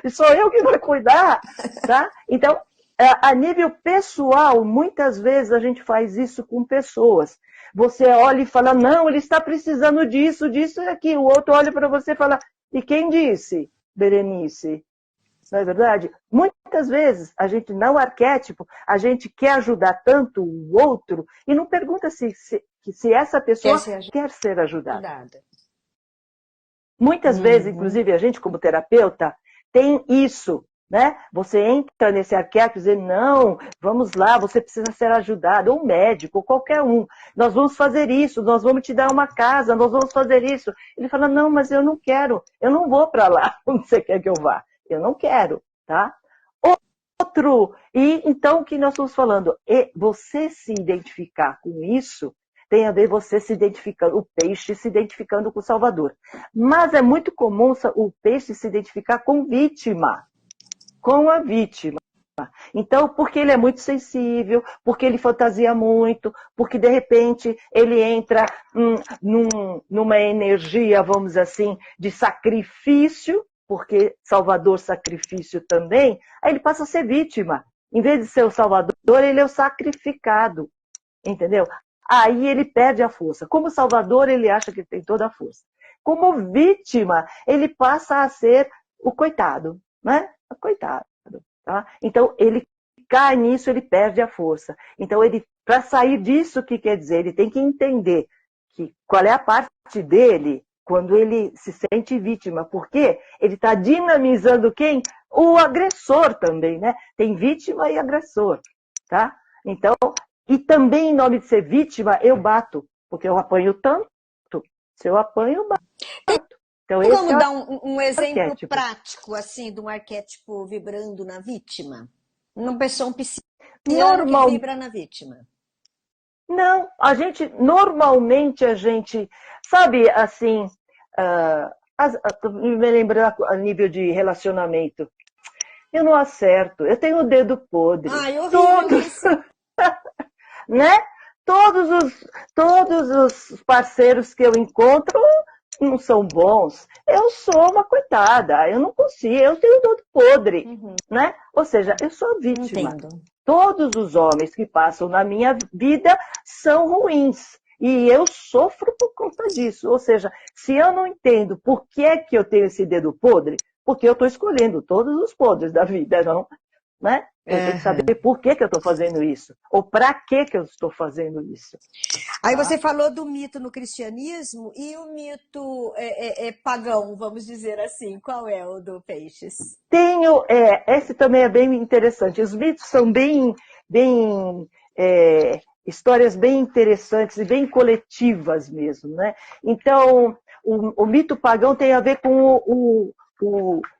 e sou eu que vou cuidar. Tá? Então, a nível pessoal, muitas vezes a gente faz isso com pessoas. Você olha e fala, não, ele está precisando disso, disso e aquilo. O outro olha para você e fala, e quem disse, Berenice? Não é verdade? Muitas vezes, a gente, não arquétipo, a gente quer ajudar tanto o outro e não pergunta se essa pessoa quer ser ajudada. Muitas vezes, inclusive, a gente como terapeuta tem isso, né? Você entra nesse arquétipo e diz, não, vamos lá, você precisa ser ajudado, ou médico, ou qualquer um. Nós vamos fazer isso, nós vamos te dar uma casa, nós vamos fazer isso. Ele fala, não, mas eu não quero, eu não vou para lá, onde você quer que eu vá. Eu não quero, tá? Outro, e então o que nós estamos falando? Você se identificar com isso tem a ver você se identificando, o peixe se identificando com o Salvador. Mas é muito comum o peixe se identificar com vítima, com a vítima. Então, porque ele é muito sensível, porque ele fantasia muito, porque de repente ele entra numa energia, vamos dizer assim, de sacrifício, porque Salvador, sacrifício também, aí ele passa a ser vítima. Em vez de ser o Salvador, ele é o sacrificado. Entendeu? Aí ele perde a força. Como Salvador, ele acha que tem toda a força. Como vítima, ele passa a ser o coitado, né? O coitado. Tá? Então, ele cai nisso, ele perde a força. Então, para sair disso, o que quer dizer? Ele tem que entender qual é a parte dele quando ele se sente vítima. Porque ele está dinamizando quem? O agressor também, né? Tem vítima e agressor, tá? Então, e também em nome de ser vítima, eu bato, porque eu apanho tanto. Se eu apanho, eu bato. Então, vamos dar um exemplo arquétipo prático, assim, de um arquétipo vibrando na vítima? Uma pessoa, um pisciano que vibra na vítima. Não, normalmente a gente, sabe, assim, me lembrando a nível de relacionamento, eu não acerto, eu tenho o dedo podre. Ai, horrível isso. Né? Todos os parceiros que eu encontro não são bons. Eu sou uma coitada, eu não consigo, eu tenho o dedo podre, né? Ou seja, eu sou vítima. Entendo. Todos os homens que passam na minha vida são ruins. E eu sofro por conta disso. Ou seja, se eu não entendo por que é que eu tenho esse dedo podre, porque eu estou escolhendo todos os podres da vida, não? Né? Eu tenho que saber por que eu estou fazendo isso. Ou para que eu estou fazendo isso. Aí você falou do mito no cristianismo e o mito pagão, vamos dizer assim. Qual é o do Peixes? Esse também é bem interessante. Os mitos são bem histórias bem interessantes e bem coletivas mesmo, né? Então, o mito pagão tem a ver com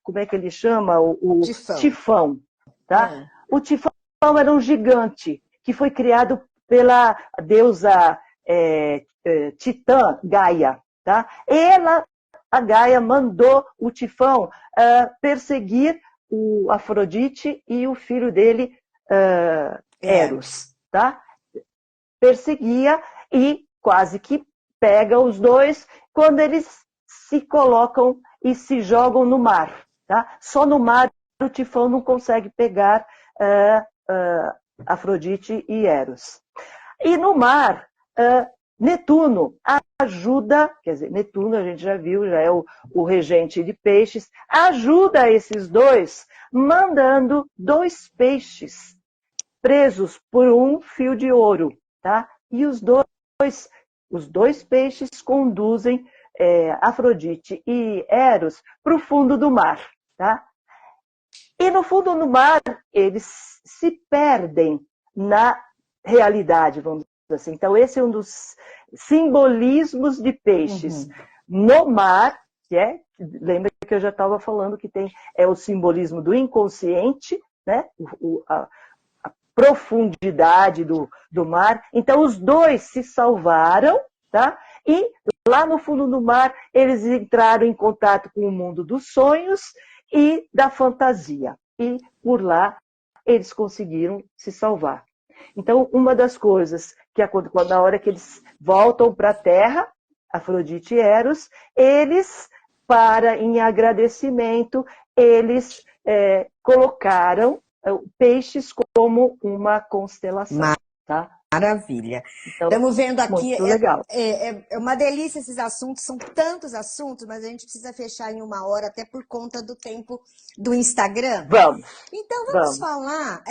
como é que ele chama? O Tifão, tá? O Tifão era um gigante que foi criado pela deusa Titã Gaia, tá? A Gaia mandou o Tifão perseguir o Afrodite e o filho dele, Eros, tá? Perseguia e quase que pega os dois quando eles se colocam e se jogam no mar, tá? Só no mar o Tifão não consegue pegar Afrodite e Eros. E no mar, Netuno ajuda, quer dizer, Netuno a gente já viu, já é o regente de peixes, ajuda esses dois, mandando 2 peixes presos por um fio de ouro, tá? E os dois peixes conduzem Afrodite e Eros para o fundo do mar, tá? E no fundo do mar, eles se perdem na realidade, vamos dizer assim. Então, esse é um dos simbolismos de peixes. No mar, lembra que eu já estava falando que é o simbolismo do inconsciente, né? A profundidade do mar. Então, os dois se salvaram, tá? E lá no fundo do mar, eles entraram em contato com o mundo dos sonhos e da fantasia. E por lá, eles conseguiram se salvar. Então, uma das coisas que na hora que eles voltam para a Terra, Afrodite e Eros, eles, em agradecimento, eles colocaram peixes como uma constelação. Tá? Maravilha. Então, estamos vendo aqui, muito legal. É uma delícia esses assuntos, são tantos assuntos, mas a gente precisa fechar em 1 hora, até por conta do tempo do Instagram. Vamos. Então, vamos falar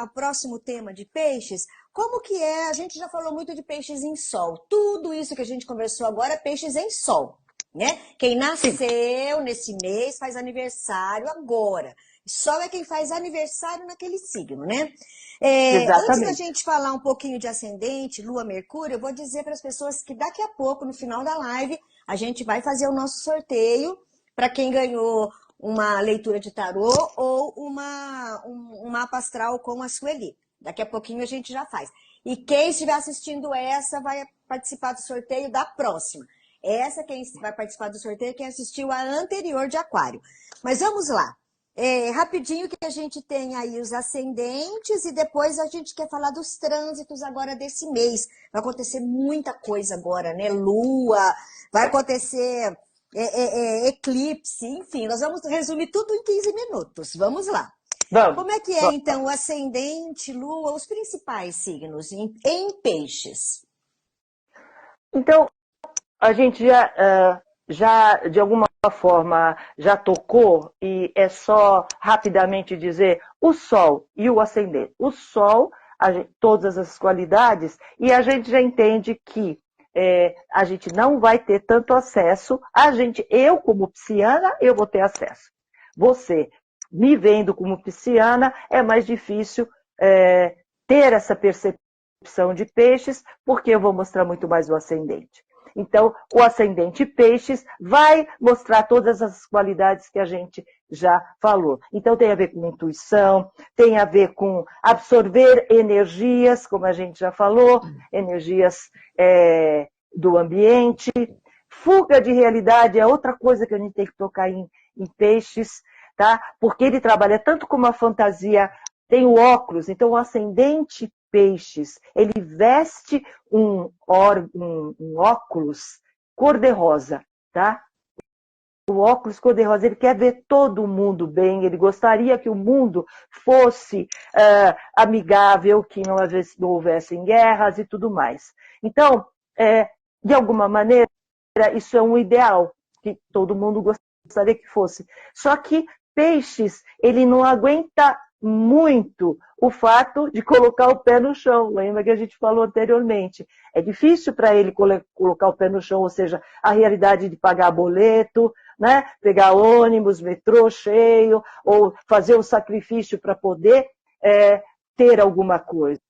o próximo tema de peixes. Como que é? A gente já falou muito de peixes em sol. Tudo isso que a gente conversou agora é peixes em sol, né? Quem nasceu nesse mês faz aniversário agora. Sol é quem faz aniversário naquele signo, né? Antes da gente falar um pouquinho de ascendente, Lua, Mercúrio, eu vou dizer para as pessoas que daqui a pouco, no final da live, a gente vai fazer o nosso sorteio para quem ganhou uma leitura de tarô ou um mapa astral com a Sueli. Daqui a pouquinho a gente já faz. E quem estiver assistindo essa vai participar do sorteio da próxima. Quem vai participar do sorteio é quem assistiu a anterior de Aquário. Mas vamos lá. Rapidinho que a gente tem aí os ascendentes e depois a gente quer falar dos trânsitos agora desse mês. Vai acontecer muita coisa agora, né? Lua, vai acontecer eclipse, enfim, nós vamos resumir tudo em 15 minutos. Vamos lá. Como é que é, então, o ascendente, Lua, os principais signos em peixes? Então, a gente já de alguma forma já tocou e é só rapidamente dizer o Sol e o ascendente. O Sol, todas as qualidades, e a gente já entende que a gente não vai ter tanto acesso. Eu como pisciana, eu vou ter acesso. Você, me vendo como pisciana, é mais difícil ter essa percepção de peixes, porque eu vou mostrar muito mais o ascendente. Então, o ascendente peixes vai mostrar todas as qualidades que a gente já falou. Então, tem a ver com intuição, tem a ver com absorver energias, como a gente já falou, energias do ambiente. Fuga de realidade é outra coisa que a gente tem que tocar em peixes, tá? Porque ele trabalha tanto com uma fantasia, tem o óculos, então o ascendente peixes, ele veste um óculos cor-de-rosa, tá? O óculos cor-de-rosa, ele quer ver todo mundo bem, ele gostaria que o mundo fosse amigável, que não houvessem guerras e tudo mais. Então, de alguma maneira, isso é um ideal, que todo mundo gostaria que fosse. Só que peixes, ele não aguenta muito o fato de colocar o pé no chão. Lembra que a gente falou anteriormente? É difícil para ele colocar o pé no chão, ou seja, a realidade de pagar boleto, né? Pegar ônibus, metrô cheio, ou fazer um sacrifício para poder ter alguma coisa.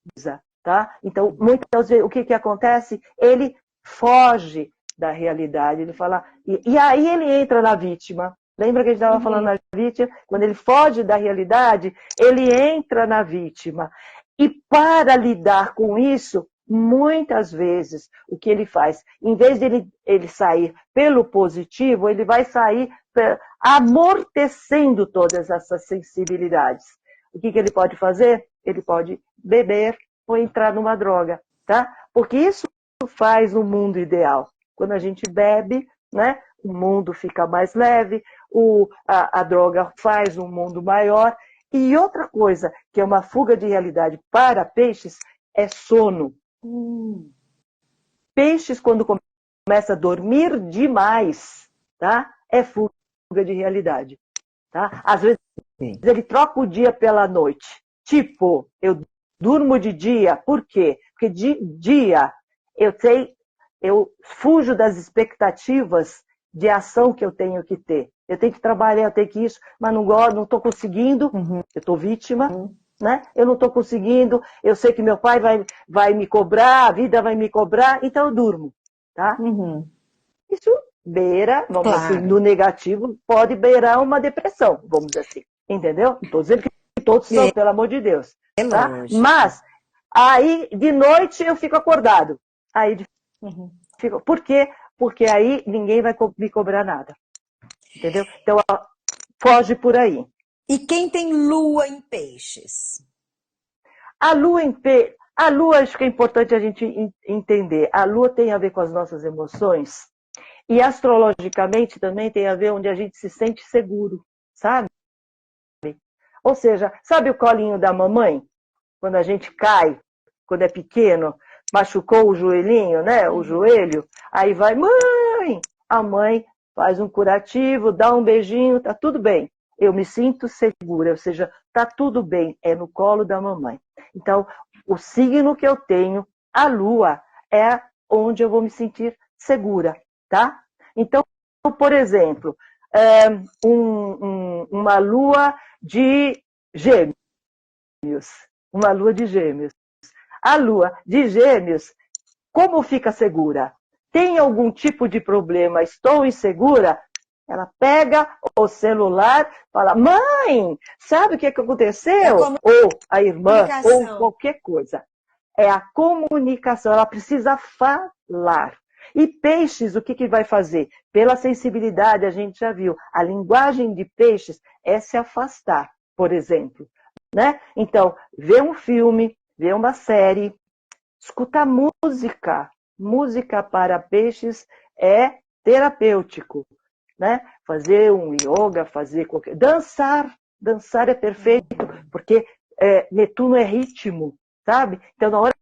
tá? Então, muitas vezes, o que acontece? Ele foge da realidade, ele fala... E aí ele entra na vítima. Lembra que a gente estava falando na vítima? Quando ele foge da realidade, ele entra na vítima. E para lidar com isso, muitas vezes, o que ele faz? Em vez de ele sair pelo positivo, ele vai sair amortecendo todas essas sensibilidades. O que ele pode fazer? Ele pode beber ou entrar numa droga, tá? Porque isso faz o mundo ideal. Quando a gente bebe, né, o mundo fica mais leve, a droga faz um mundo maior. E outra coisa, que é uma fuga de realidade para peixes, é sono. Peixes, quando começa a dormir demais, tá? É fuga de realidade. Tá? Às vezes ele troca o dia pela noite. Tipo, eu durmo de dia. Por quê? Porque de dia eu fujo das expectativas de ação que eu tenho que ter. Eu tenho que trabalhar, eu tenho que isso, mas não estou conseguindo, eu estou vítima, né? Eu não estou conseguindo, eu sei que meu pai vai me cobrar, a vida vai me cobrar, então eu durmo, tá? Isso beira, vamos dizer assim, no negativo, pode beirar uma depressão, vamos dizer assim, entendeu? Não estou dizendo que todos são, pelo amor de Deus, tá? Mas, aí, de noite eu fico acordado, aí por quê? Porque aí ninguém vai me cobrar nada. Entendeu? Então, foge por aí. E quem tem lua em peixes? A lua, acho que é importante a gente entender. A lua tem a ver com as nossas emoções. E astrologicamente também tem a ver onde a gente se sente seguro, sabe? Ou seja, sabe o colinho da mamãe? Quando a gente cai, quando é pequeno, machucou o joelhinho, né? O joelho, aí vai, mãe! A mãe faz um curativo, dá um beijinho, tá tudo bem. Eu me sinto segura, ou seja, tá tudo bem, é no colo da mamãe. Então, o signo que eu tenho, a lua, é onde eu vou me sentir segura, tá? Então, por exemplo, uma lua de gêmeos. Uma lua de gêmeos. A lua de gêmeos, como fica segura? Tem algum tipo de problema, estou insegura? Ela pega o celular, fala, mãe, sabe o que aconteceu? Ou a irmã, ou qualquer coisa. É a comunicação, ela precisa falar. E peixes, o que vai fazer? Pela sensibilidade, a gente já viu, a linguagem de peixes é se afastar, por exemplo. Né? Então, vê um filme, vê uma série, escuta música. Música para peixes é terapêutico, né? Fazer um yoga, fazer qualquer... Dançar é perfeito, porque Netuno é ritmo, sabe? Então, na hora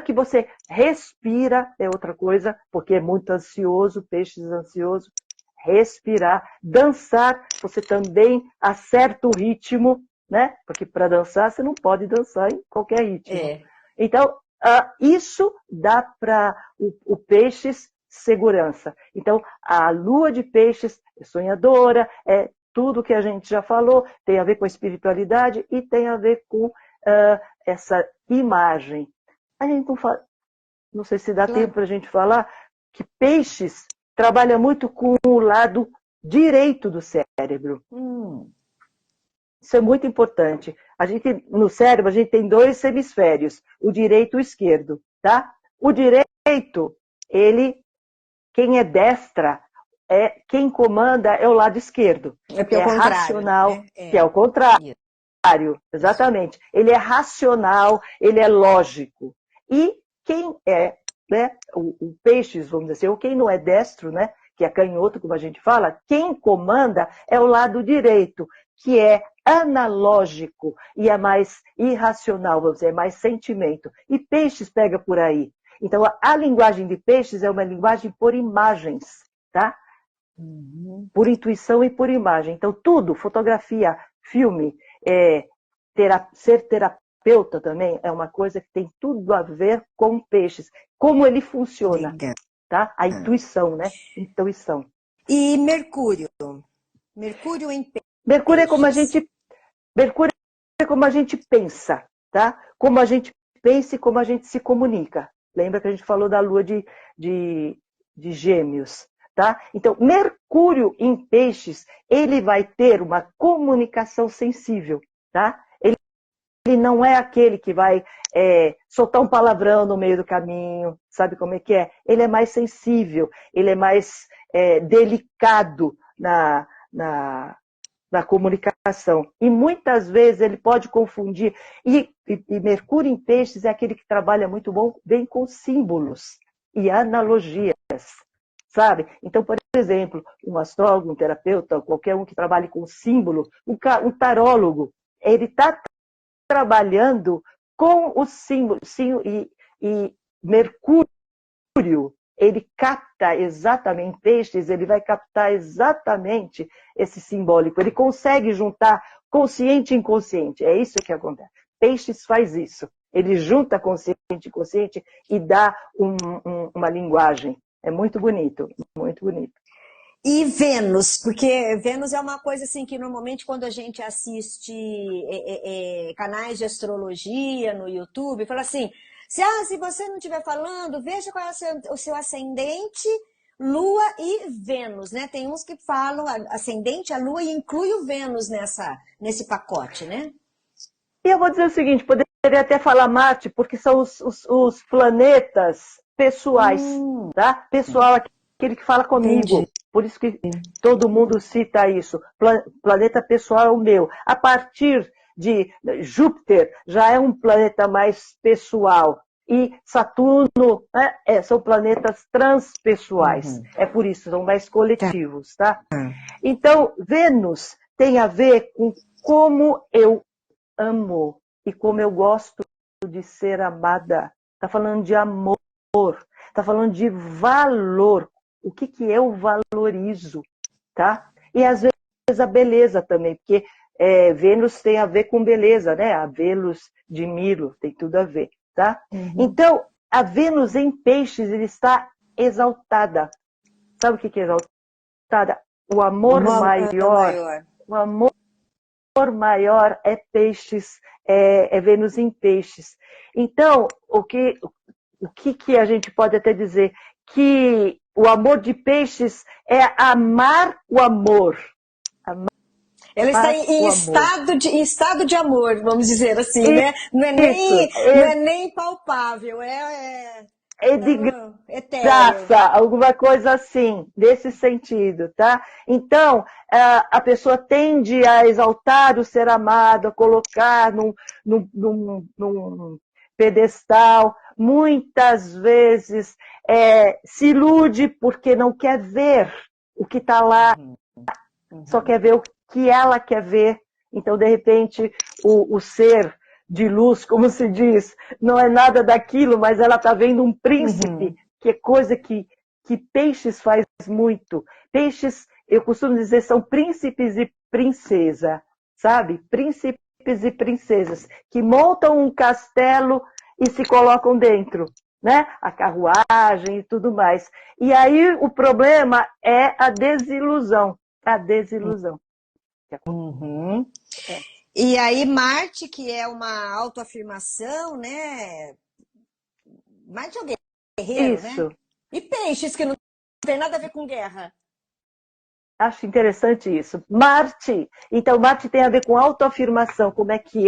que você respira, é outra coisa, porque é muito ansioso, peixes ansioso, respirar. Dançar, você também acerta o ritmo, né? Porque para dançar, você não pode dançar em qualquer ritmo. Então, isso dá para o peixes segurança. Então, a lua de peixes é sonhadora, é tudo que a gente já falou, tem a ver com a espiritualidade e tem a ver com essa imagem. A gente não sei se dá tempo para a gente falar que peixes trabalha muito com o lado direito do cérebro. Isso é muito importante. No cérebro, a gente tem 2 hemisférios, o direito e o esquerdo, tá? O direito, quem é destra, quem comanda é o lado esquerdo. Que é racional, né? Que é o contrário. Exatamente. Ele é racional, ele é lógico. E quem é, né, o peixes, vamos dizer assim, ou quem não é destro, né, que é canhoto, como a gente fala, quem comanda é o lado direito, que é analógico e é mais irracional, vamos dizer, é mais sentimento. E peixes pega por aí. Então, a linguagem de peixes é uma linguagem por imagens, tá? Por intuição e por imagem. Então, tudo, fotografia, filme, ser terapeuta também é uma coisa que tem tudo a ver com peixes. Como ele funciona, tá? A intuição, né? Intuição. E Mercúrio? Mercúrio em peixes. Mercúrio é como a gente pensa, tá? Como a gente pense como a gente se comunica. Lembra que a gente falou da lua de Gêmeos, tá? Então, Mercúrio em Peixes, ele vai ter uma comunicação sensível, tá? Ele não é aquele que vai soltar um palavrão no meio do caminho, sabe como é que é? Ele é mais sensível, ele é mais delicado na comunicação. E muitas vezes ele pode confundir. E Mercúrio em Peixes é aquele que trabalha muito bem com símbolos e analogias, sabe? Então, por exemplo, um astrólogo, um terapeuta, qualquer um que trabalhe com símbolo, um tarólogo, ele está trabalhando com o símbolo, e Mercúrio, ele capta exatamente, Peixes, ele vai captar exatamente esse simbólico. Ele consegue juntar consciente e inconsciente. É isso que acontece. Peixes faz isso. Ele junta consciente e inconsciente e dá uma linguagem. É muito bonito, muito bonito. E Vênus, porque Vênus é uma coisa assim que normalmente quando a gente assiste canais de astrologia no YouTube, fala assim, se você não estiver falando, veja qual é o seu ascendente, Lua e Vênus, né? Tem uns que falam ascendente, a Lua e inclui o Vênus nesse pacote, né? E eu vou dizer o seguinte, poderia até falar Marte, porque são os planetas pessoais, tá? Pessoal, aquele que fala comigo. Entendi. Por isso que todo mundo cita isso. Planeta pessoal é o meu. A partir de Júpiter, já é um planeta mais pessoal. E Saturno, né, são planetas transpessoais. É por isso, são mais coletivos, tá? Então, Vênus tem a ver com como eu amo e como eu gosto de ser amada. Está falando de amor, está falando de valor. O que eu valorizo, tá? E às vezes a beleza também, porque Vênus tem a ver com beleza, né? A Vênus de Milo tem tudo a ver, tá? Então, a Vênus em Peixes, ele está exaltada. Sabe o que é exaltada? O amor maior. O amor maior é Peixes, é Vênus em Peixes. Então, o que a gente pode até dizer? Que o amor de Peixes é amar o amor. Ela está em estado de amor, vamos dizer assim, né? Não é nem palpável, é de graça, alguma coisa assim, desse sentido, tá? Então, a pessoa tende a exaltar o ser amado, a colocar num pedestal, muitas vezes se ilude porque não quer ver o que está lá, só quer ver o que ela quer ver. Então, de repente, o ser de luz, como se diz, não é nada daquilo, mas ela está vendo um príncipe, que é coisa que Peixes faz muito. Peixes, eu costumo dizer, são príncipes e princesa, sabe? Príncipes e princesas que montam um castelo e se colocam dentro, né? A carruagem e tudo mais. E aí o problema é a desilusão. A desilusão. E aí Marte, que é uma autoafirmação, né? Marte é o guerreiro, isso, né? E Peixes, que não tem nada a ver com guerra. Acho interessante isso. Marte. Então, Marte tem a ver com autoafirmação. Como é que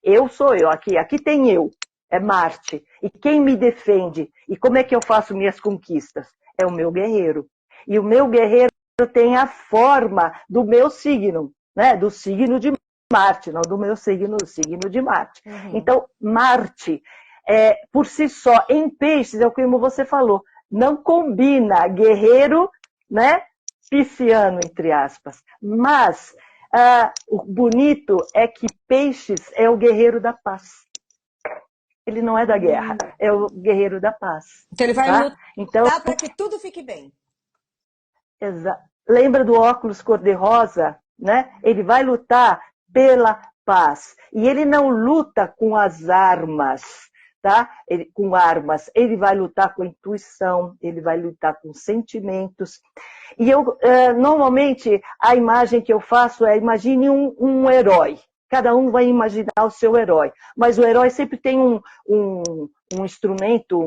eu sou eu. Aqui tem eu. É Marte. E quem me defende? E como é que eu faço minhas conquistas? É o meu guerreiro. E o meu guerreiro tem a forma do meu signo, né? Do signo de Marte, não do meu signo, do signo de Marte. Então, Marte, por si só, em Peixes, é o que você falou, não combina guerreiro, né? Pisciano, entre aspas. Mas o bonito é que Peixes é o guerreiro da paz. Ele não é da guerra, é o guerreiro da paz. Então ele vai lutar para que tudo fique bem. Lembra do óculos cor-de-rosa, né? Ele vai lutar pela paz. E ele não luta com as armas, tá? Com armas. Ele vai lutar com a intuição, ele vai lutar com sentimentos. E eu, normalmente, a imagem que eu faço é, imagine um herói. cada um vai imaginar o seu herói. Mas o herói sempre tem um instrumento,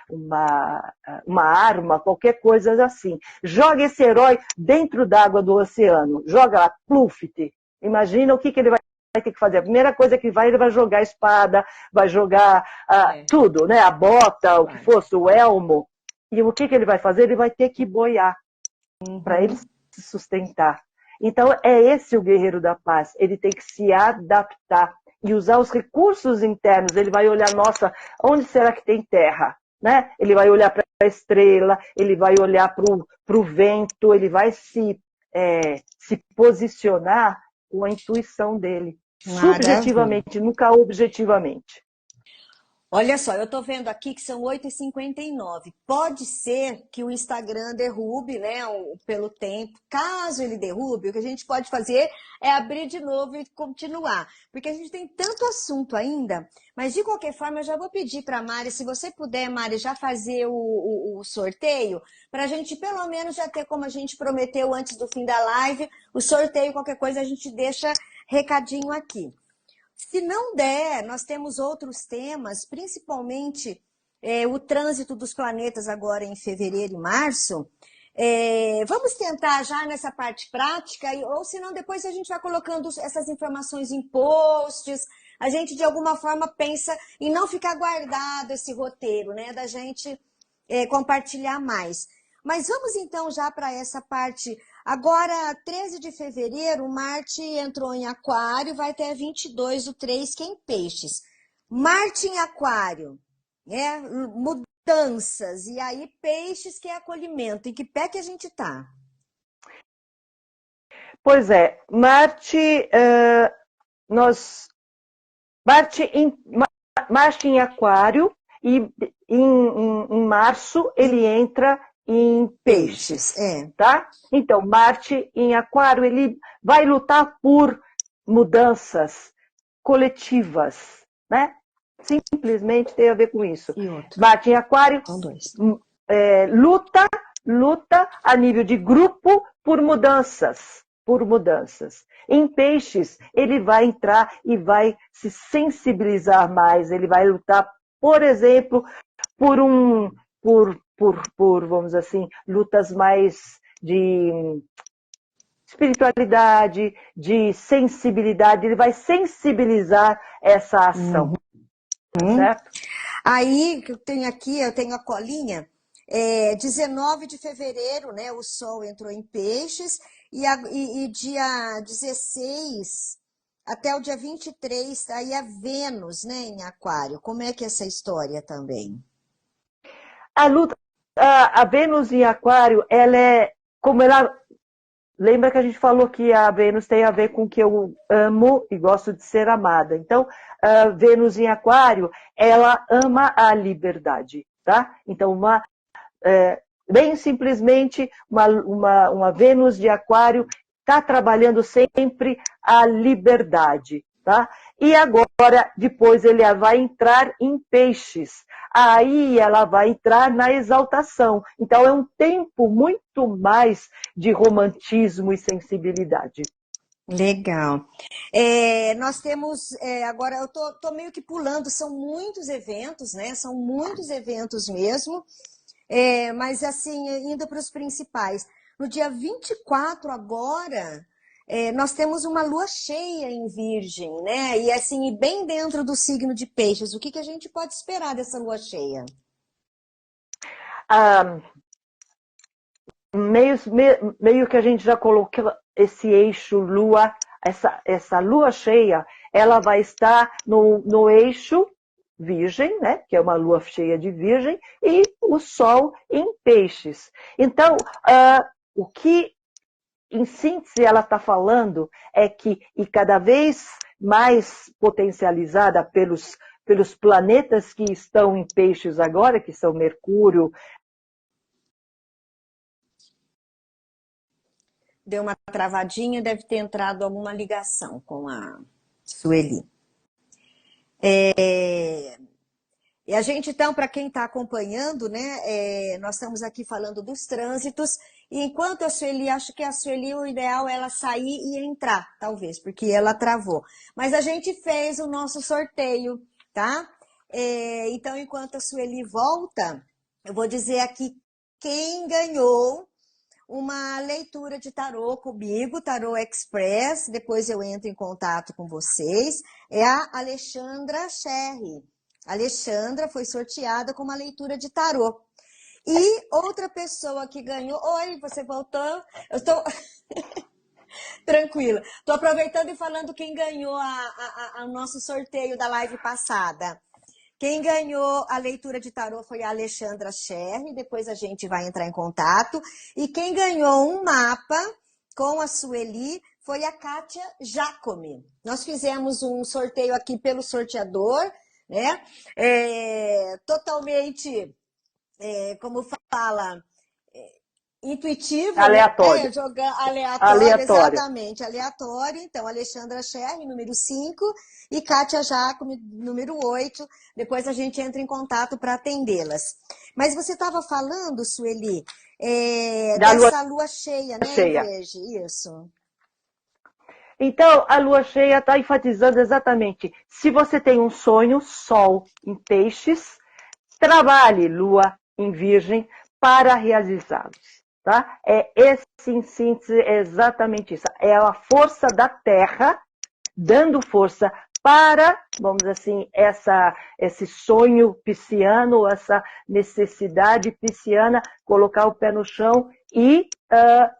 uma arma, qualquer coisa assim. Joga esse herói dentro d'água do oceano. Joga lá, pluft. Imagina o que ele vai ter que fazer. A primeira coisa que ele vai jogar a espada, vai jogar tudo, né? A bota, o que fosse, o elmo. E o que ele vai fazer? Ele vai ter que boiar para ele se sustentar. Então, é esse o guerreiro da paz. Ele tem que se adaptar e usar os recursos internos. Ele vai olhar, nossa, onde será que tem terra? Né? Ele vai olhar para a estrela, ele vai olhar para o vento, ele vai se posicionar com a intuição dele. Maravilha. Subjetivamente, nunca objetivamente. Olha só, eu estou vendo aqui que são 8h59. Pode ser que o Instagram derrube, né, pelo tempo. Caso ele derrube, o que a gente pode fazer é abrir de novo e continuar. Porque a gente tem tanto assunto ainda. Mas, de qualquer forma, eu já vou pedir para a Mari, se você puder, Mari, já fazer o sorteio, para a gente, pelo menos, já ter, como a gente prometeu antes do fim da live, o sorteio, qualquer coisa, a gente deixa recadinho aqui. Se não der, nós temos outros temas, principalmente o trânsito dos planetas agora em fevereiro e março. Vamos tentar já nessa parte prática, ou senão depois a gente vai colocando essas informações em posts. A gente, de alguma forma, pensa em não ficar guardado esse roteiro, né? Da gente compartilhar mais. Mas vamos então já para essa parte. Agora, 13 de fevereiro, Marte entrou em Aquário, vai até 22/3, que é em Peixes. Marte em Aquário, né? Mudanças. E aí, Peixes, que é acolhimento. Em que pé que a gente está? Pois é, Marte em Aquário e em março ele entra em Peixes, tá? Então, Marte em Aquário, ele vai lutar por mudanças coletivas, né? Simplesmente tem a ver com isso. Marte em Aquário luta a nível de grupo por mudanças. Em Peixes, ele vai entrar e vai se sensibilizar mais, ele vai lutar, por exemplo, por vamos dizer assim, lutas mais de espiritualidade, de sensibilidade, ele vai sensibilizar essa ação. Tá certo? Aí, que eu tenho aqui, eu tenho a colinha, 19 de fevereiro, né, o Sol entrou em Peixes, e dia 16 até o dia 23, aí a Vênus, né, em Aquário. Como é que é essa história também? A Vênus em Aquário, lembra que a gente falou que a Vênus tem a ver com que eu amo e gosto de ser amada. Então, a Vênus em Aquário, ela ama a liberdade, tá? Então, bem simplesmente, uma Vênus de Aquário está trabalhando sempre a liberdade, tá? E agora, depois ele vai entrar em Peixes. Aí ela vai entrar na exaltação. Então é um tempo muito mais de romantismo e sensibilidade. Legal. Nós temos, agora eu tô meio que pulando, são muitos eventos, né? São muitos eventos mesmo, mas assim, indo para os principais. No dia 24 agora, nós temos uma lua cheia em Virgem, né? E assim, bem dentro do signo de Peixes. O que a gente pode esperar dessa lua cheia? Meio que a gente já colocou esse eixo lua, essa lua cheia, ela vai estar no eixo Virgem, né? Que é uma lua cheia de Virgem, e o Sol em Peixes. Então, o que em síntese ela está falando é que, e cada vez mais potencializada pelos planetas que estão em Peixes agora, que são Mercúrio. Deu uma travadinha, deve ter entrado alguma ligação com a Sueli. E a gente, então, para quem está acompanhando, né, nós estamos aqui falando dos trânsitos, e enquanto a Sueli, acho que a Sueli, o ideal é ela sair e entrar, talvez, porque ela travou. Mas a gente fez o nosso sorteio, tá? Então, enquanto a Sueli volta, eu vou dizer aqui quem ganhou uma leitura de tarô comigo, Tarô Express, depois eu entro em contato com vocês, é a Alexandra Cherry. A Alexandra foi sorteada com uma leitura de tarô. E outra pessoa que ganhou... Oi, você voltou? Eu estou... Tranquila. Estou aproveitando e falando quem ganhou o nosso sorteio da live passada. Quem ganhou a leitura de tarô foi a Alexandra Cherry, depois a gente vai entrar em contato. E quem ganhou um mapa com a Sueli foi a Kátia Jacome. Nós fizemos um sorteio aqui pelo sorteador, né? Totalmente, como fala, intuitivo, aleatório. Né? Aleatório, exatamente, aleatório. Então, Alexandra Cherry, número 5, e Kátia Jacome, número 8. Depois a gente entra em contato para atendê-las. Mas você estava falando, Sueli, dessa lua cheia, né? Cheia. Isso. Então, a lua cheia está enfatizando exatamente, se você tem um sonho, sol em peixes, trabalhe lua em virgem para realizá-los. Tá? Em síntese, é exatamente isso. É a força da Terra dando força para, vamos dizer assim, esse sonho pisciano, essa necessidade pisciana, colocar o pé no chão e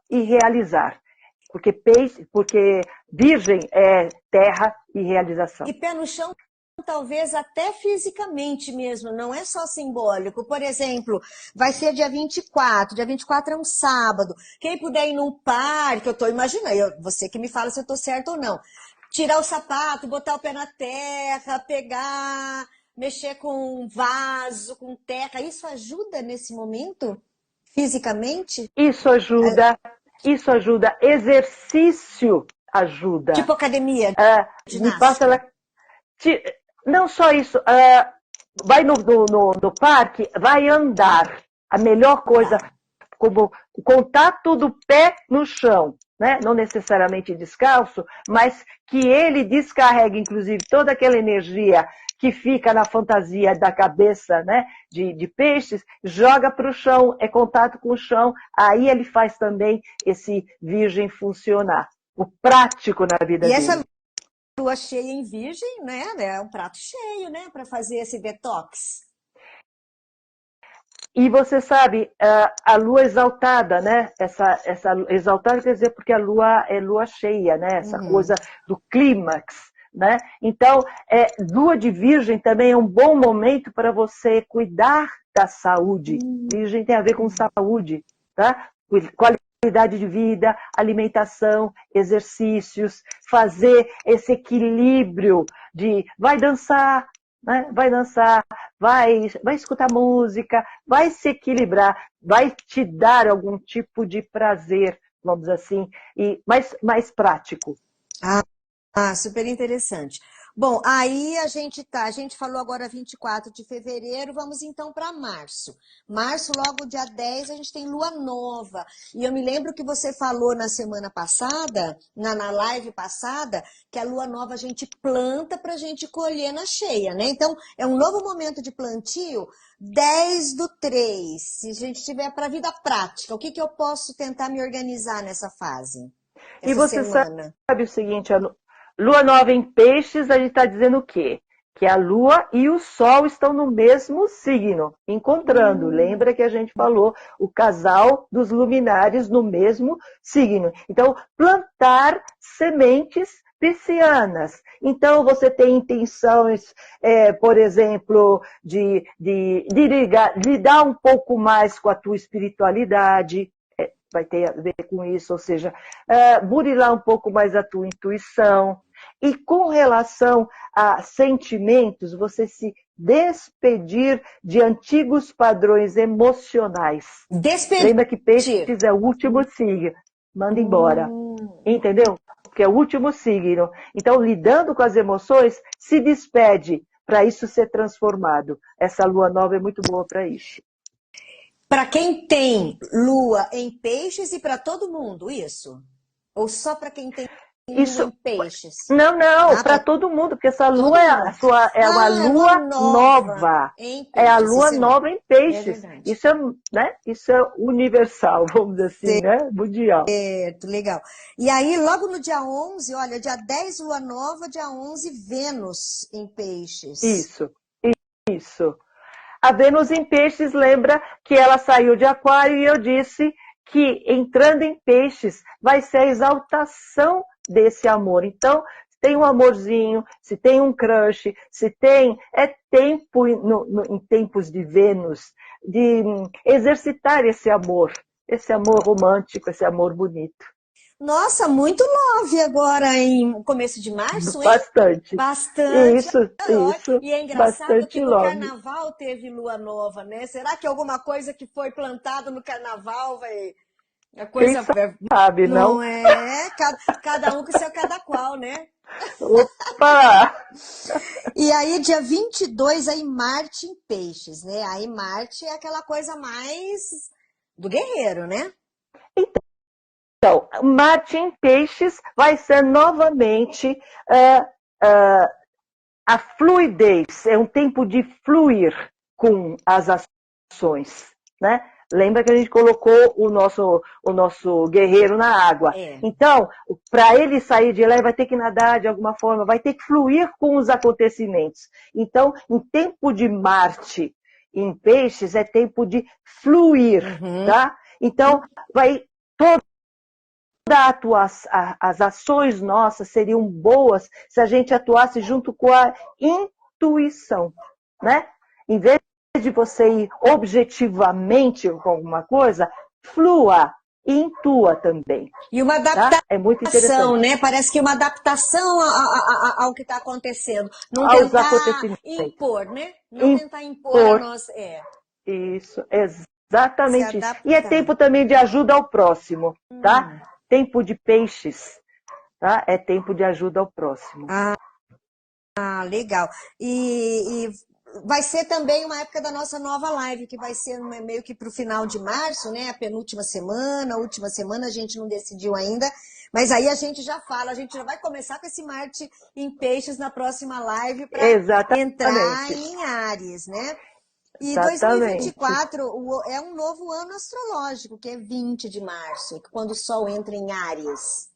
realizar. Porque virgem é terra e realização. E pé no chão, talvez até fisicamente mesmo, não é só simbólico. Por exemplo, vai ser dia 24 é um sábado. Quem puder ir num parque, eu estou imaginando, você que me fala se eu estou certo ou não. Tirar o sapato, botar o pé na terra, pegar, mexer com vaso, com terra, isso ajuda nesse momento, fisicamente? Isso ajuda, exercício ajuda. Tipo academia, me passa ela. Não só isso, vai no parque, vai andar. A melhor coisa, como o contato do pé no chão, né? Não necessariamente descalço, mas que ele descarregue, inclusive, toda aquela energia que fica na fantasia da cabeça, né? de peixes, joga para o chão, é contato com o chão, aí ele faz também esse virgem funcionar. O prático na vida dele. Essa lua cheia em virgem, né? É um prato cheio, né? Para fazer esse detox. E você sabe, a lua exaltada, né? Essa exaltada quer dizer porque a lua é lua cheia, né? Essa coisa do clímax, né? Então, lua de virgem também é um bom momento para você cuidar da saúde. Virgem tem a ver com saúde, tá? Qualidade de vida, alimentação, exercícios, fazer esse equilíbrio de vai dançar, né? Vai dançar, vai escutar música, vai se equilibrar, vai te dar algum tipo de prazer, vamos dizer assim, e mais prático. Super interessante. Bom, aí a gente falou agora 24 de fevereiro, vamos então para março. Março, logo dia 10, a gente tem lua nova. E eu me lembro que você falou na semana passada, na live passada, que a lua nova a gente planta para a gente colher na cheia, né? Então, é um novo momento de plantio, 10/3. Se a gente tiver para a vida prática, o que eu posso tentar me organizar nessa fase? E você sabe o seguinte, lua nova em peixes, a gente está dizendo o quê? Que a lua e o sol estão no mesmo signo, encontrando. Lembra que a gente falou o casal dos luminares no mesmo signo. Então, plantar sementes piscianas. Então, você tem intenções, por exemplo, de lidar um pouco mais com a tua espiritualidade, vai ter a ver com isso, ou seja, burilar um pouco mais a tua intuição. E com relação a sentimentos, você se despedir de antigos padrões emocionais. Lembra que peixes é o último signo. Manda embora. Entendeu? Porque é o último signo. Então, lidando com as emoções, se despede para isso ser transformado. Essa lua nova é muito boa para isso. Para quem tem lua em peixes e para todo mundo, isso? Ou só para quem tem lua em peixes? Não, para todo mundo, porque essa lua é uma lua nova. É a lua nova em peixes. Isso é, né? Isso é universal, vamos dizer assim, né? Mundial. Certo, legal. E aí, logo no dia 11, olha, dia 10 lua nova, dia 11 Vênus em peixes. Isso. A Vênus em peixes lembra que ela saiu de Aquário e eu disse que entrando em peixes vai ser a exaltação desse amor. Então, se tem um amorzinho, se tem um crush, se tem... É tempo, em tempos de Vênus, de exercitar esse amor romântico, esse amor bonito. Nossa, muito love agora em começo de março, hein? Bastante. Isso. E é engraçado que no carnaval teve lua nova, né? Será que alguma coisa que foi plantada no carnaval vai... A coisa... Quem sabe, não? Não é? Cada um com seu cada qual, né? Opa! E aí, dia 22, aí Marte em peixes, né? Aí Marte é aquela coisa mais do guerreiro, né? Então, Marte em peixes vai ser novamente a fluidez, é um tempo de fluir com as ações, né? Lembra que a gente colocou o nosso guerreiro na água. Então, para ele sair de lá, ele vai ter que nadar de alguma forma, vai ter que fluir com os acontecimentos. Então, em tempo de Marte em peixes, é tempo de fluir, tá? Então, as ações nossas seriam boas se a gente atuasse junto com a intuição, né? Em vez de você ir objetivamente com alguma coisa, flua e intua também. E uma adaptação, tá? É muito interessante, né? Parece que uma adaptação ao que está acontecendo. Não aos tentar acontecimentos. impor, né? Não tentar impor a nossa... Isso, exatamente isso. E é tempo também de ajuda ao próximo, tá? Tempo de peixes, tá? É tempo de ajuda ao próximo. Legal. E vai ser também uma época da nossa nova live, que vai ser meio que para o final de março, né? A penúltima semana, a última semana, a gente não decidiu ainda. Mas aí a gente já fala, a gente já vai começar com esse Marte em peixes na próxima live para entrar em Áries, né? E 2024 é um novo ano astrológico, que é 20 de março, quando o Sol entra em Áries.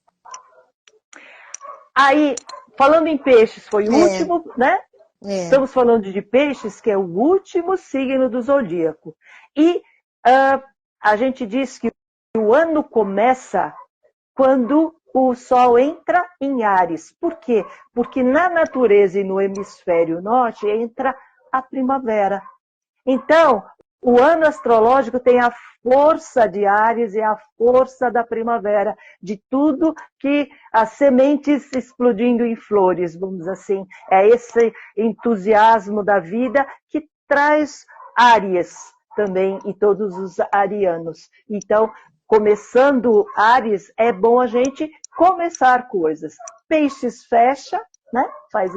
Aí, falando em peixes, foi o último, né? Estamos falando de peixes, que é o último signo do zodíaco. E a gente diz que o ano começa quando o Sol entra em Áries. Por quê? Porque na natureza e no hemisfério norte entra a primavera. Então, o ano astrológico tem a força de Áries e a força da primavera, de tudo que as sementes explodindo em flores, vamos dizer assim. É esse entusiasmo da vida que traz Áries também e todos os arianos. Então, começando Áries, é bom a gente começar coisas. Peixes fecha, né? Faz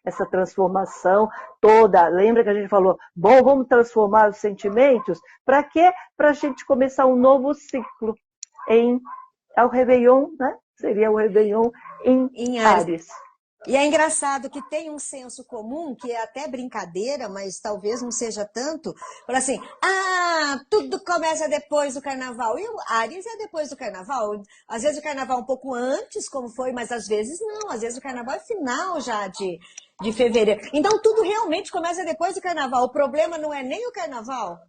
essa transformação toda. Lembra que a gente falou, bom, vamos transformar os sentimentos? Para quê? Para a gente começar um novo ciclo ao Réveillon, né? Seria o Réveillon em Áries. E é engraçado que tem um senso comum, que é até brincadeira, mas talvez não seja tanto, para assim, tudo começa depois do carnaval. E o Áries é depois do carnaval. Às vezes o carnaval um pouco antes, como foi, mas às vezes não. Às vezes o carnaval é final já de fevereiro. Então tudo realmente começa depois do carnaval. O problema não é nem o carnaval,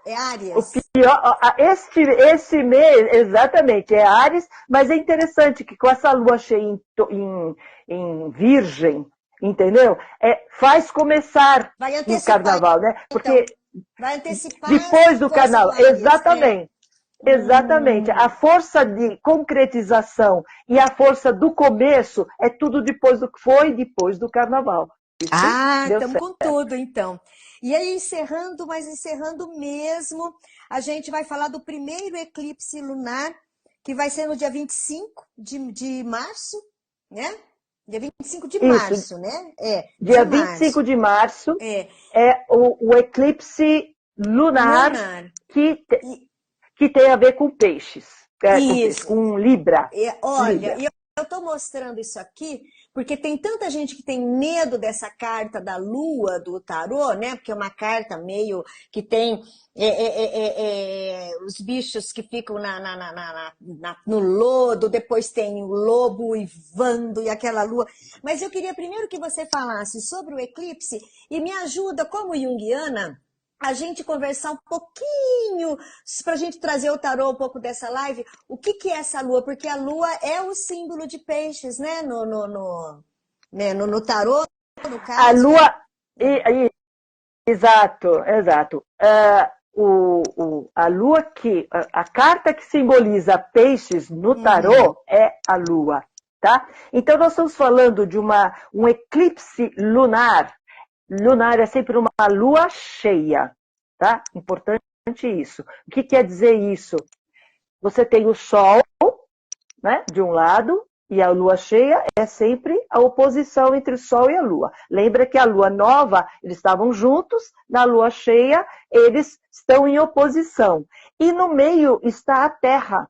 é Áries. O pior, este mês, exatamente, é Áries, mas é interessante que com essa lua cheia em Virgem, entendeu? Faz começar no carnaval, né? Porque então, vai antecipar depois do carnaval, exatamente. Exatamente. A força de concretização e a força do começo é tudo depois do carnaval. Estamos com tudo, então. E aí, encerrando mesmo, a gente vai falar do primeiro eclipse lunar, que vai ser no dia 25 de março, né? Dia 25 de março, né? Dia 25 de março é o eclipse lunar. Que tem a ver com peixes, com Libra. Olha, e eu estou mostrando isso aqui porque tem tanta gente que tem medo dessa carta da lua do tarô, né? Porque é uma carta meio que tem os bichos que ficam no lodo, depois tem o lobo uivando e aquela lua. Mas eu queria primeiro que você falasse sobre o eclipse e me ajuda, como junguiana, a gente conversar um pouquinho, para a gente trazer o tarô um pouco dessa live, o que é essa lua? Porque a lua é o símbolo de peixes, né? No tarô, no caso. A lua, exato. A lua a carta que simboliza peixes no tarô é a lua, tá? Então nós estamos falando de um eclipse lunar. Lunar é sempre uma lua cheia, tá? Importante isso. O que quer dizer isso? Você tem o Sol, né, de um lado, e a lua cheia é sempre a oposição entre o Sol e a lua. Lembra que a lua nova, eles estavam juntos, na lua cheia, eles estão em oposição. E no meio está a Terra,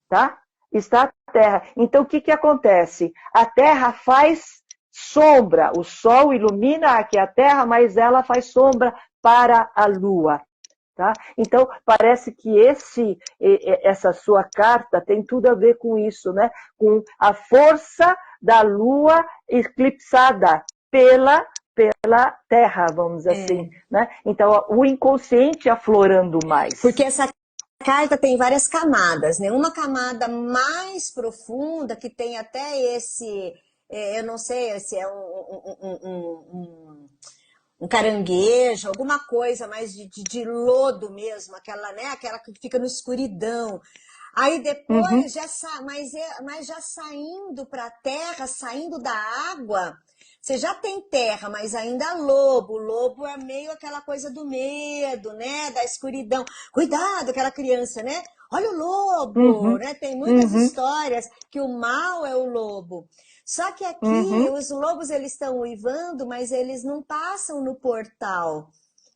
tá? Está a Terra. Então, o que acontece? A Terra faz sombra, o Sol ilumina aqui a Terra, mas ela faz sombra para a Lua. Tá? Então, parece que essa sua carta tem tudo a ver com isso, né? Com a força da Lua eclipsada pela Terra, vamos dizer assim. Né? Então, o inconsciente aflorando mais. Porque essa carta tem várias camadas, né? Uma camada mais profunda, que tem até eu não sei se é um caranguejo, alguma coisa mais de lodo mesmo, aquela que fica no escuridão. Aí depois, mas já saindo para a terra, saindo da água, você já tem terra, mas ainda lobo. O lobo é meio aquela coisa do medo, né? Da escuridão. Cuidado, aquela criança, né? Olha o lobo, né? Tem muitas histórias que o mal é o lobo. Só que aqui os lobos eles estão uivando, mas eles não passam no portal.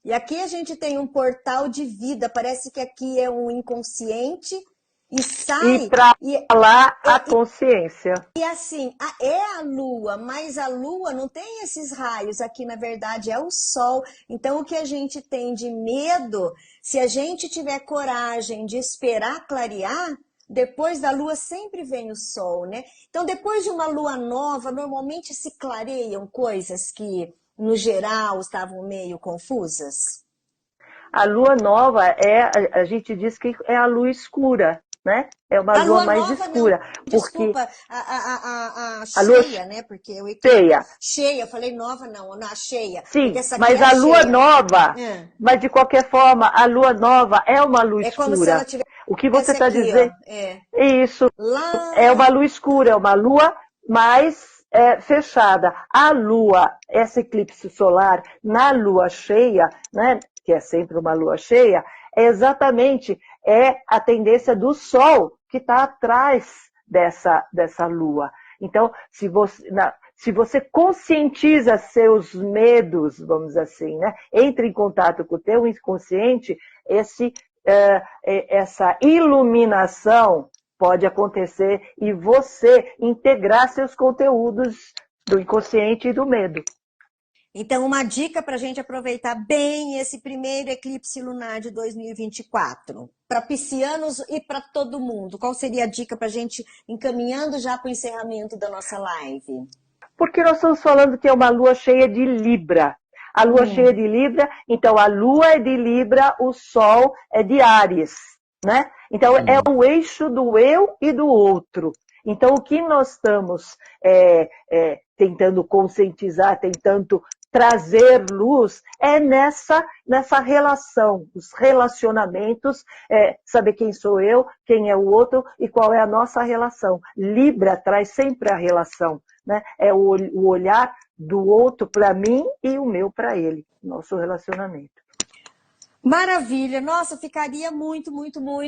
E aqui a gente tem um portal de vida. Parece que aqui é um inconsciente e sai. E para lá a consciência. E assim, é a lua, mas a lua não tem esses raios. Aqui, na verdade, é o sol. Então, o que a gente tem de medo, se a gente tiver coragem de esperar clarear, depois da lua sempre vem o sol, né? Então, depois de uma lua nova, normalmente se clareiam coisas que, no geral, estavam meio confusas. A lua nova a gente diz que é a lua escura, né? É uma lua mais escura. Não, desculpa, a cheia, né? Porque eu cheia, eu falei nova não, a cheia. Sim, mas a lua nova, mas de qualquer forma, a lua nova é uma lua escura. Como se ela tivesse o que você está dizendo? Isso, lá... é uma lua escura, é uma lua mais fechada. A lua, esse eclipse solar na lua cheia, né? Que é sempre uma lua cheia, exatamente a tendência do Sol que está atrás dessa lua. Então, se você conscientiza seus medos, vamos dizer assim, né? Entre em contato com o teu inconsciente, essa iluminação pode acontecer e você integrar seus conteúdos do inconsciente e do medo. Então, uma dica para a gente aproveitar bem esse primeiro eclipse lunar de 2024, para piscianos e para todo mundo. Qual seria a dica para a gente encaminhando já para o encerramento da nossa live? Porque nós estamos falando que é uma lua cheia de Libra. A lua cheia de Libra, então a lua é de Libra, o sol é de Áries, né? Então é o eixo do eu e do outro. Então o que nós estamos tentando conscientizar, tentando trazer luz é nessa relação, os relacionamentos, saber quem sou eu, quem é o outro e qual é a nossa relação. Libra traz sempre a relação, né? É o olhar do outro para mim e o meu para ele, nosso relacionamento. Maravilha! Nossa, ficaria muito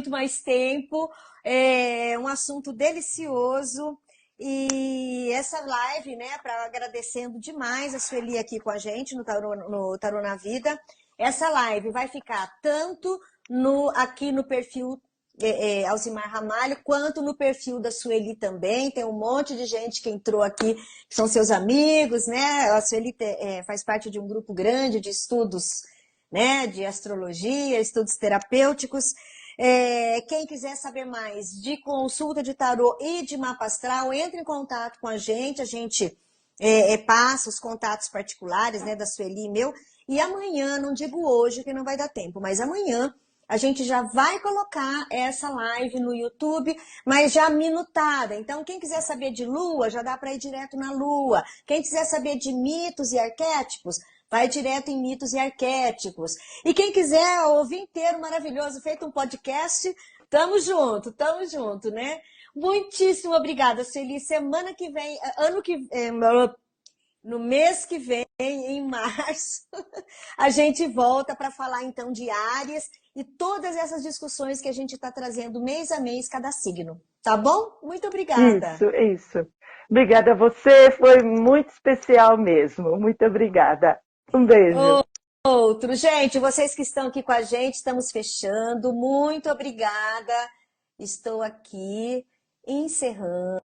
mais tempo. É um assunto delicioso. E essa live, né, agradecendo demais a Sueli aqui com a gente no Tarô na Vida. Essa live vai ficar tanto aqui no perfil Alzimar Ramalho, quanto no perfil da Sueli também. Tem um monte de gente que entrou aqui, que são seus amigos, né? A Sueli faz parte de um grupo grande de estudos, né, de astrologia, estudos terapêuticos. Quem quiser saber mais de consulta de tarô e de mapa astral, entre em contato com a gente passa os contatos particulares, né, da Sueli e meu, e amanhã, não digo hoje que não vai dar tempo, mas amanhã a gente já vai colocar essa live no YouTube, mas já minutada. Então, quem quiser saber de lua, já dá para ir direto na lua. Quem quiser saber de mitos e arquétipos, vai direto em mitos e arquétipos. E quem quiser ouvir inteiro, maravilhoso, feito um podcast, tamo junto, né? Muitíssimo obrigada, Sueli. Semana que vem, no mês que vem, em março, a gente volta para falar então de Áries e todas essas discussões que a gente está trazendo mês a mês, cada signo. Tá bom? Muito obrigada. Isso. Obrigada a você, foi muito especial mesmo. Muito obrigada. Um beijo. Outro. Gente, vocês que estão aqui com a gente, estamos fechando. Muito obrigada. Estou aqui encerrando.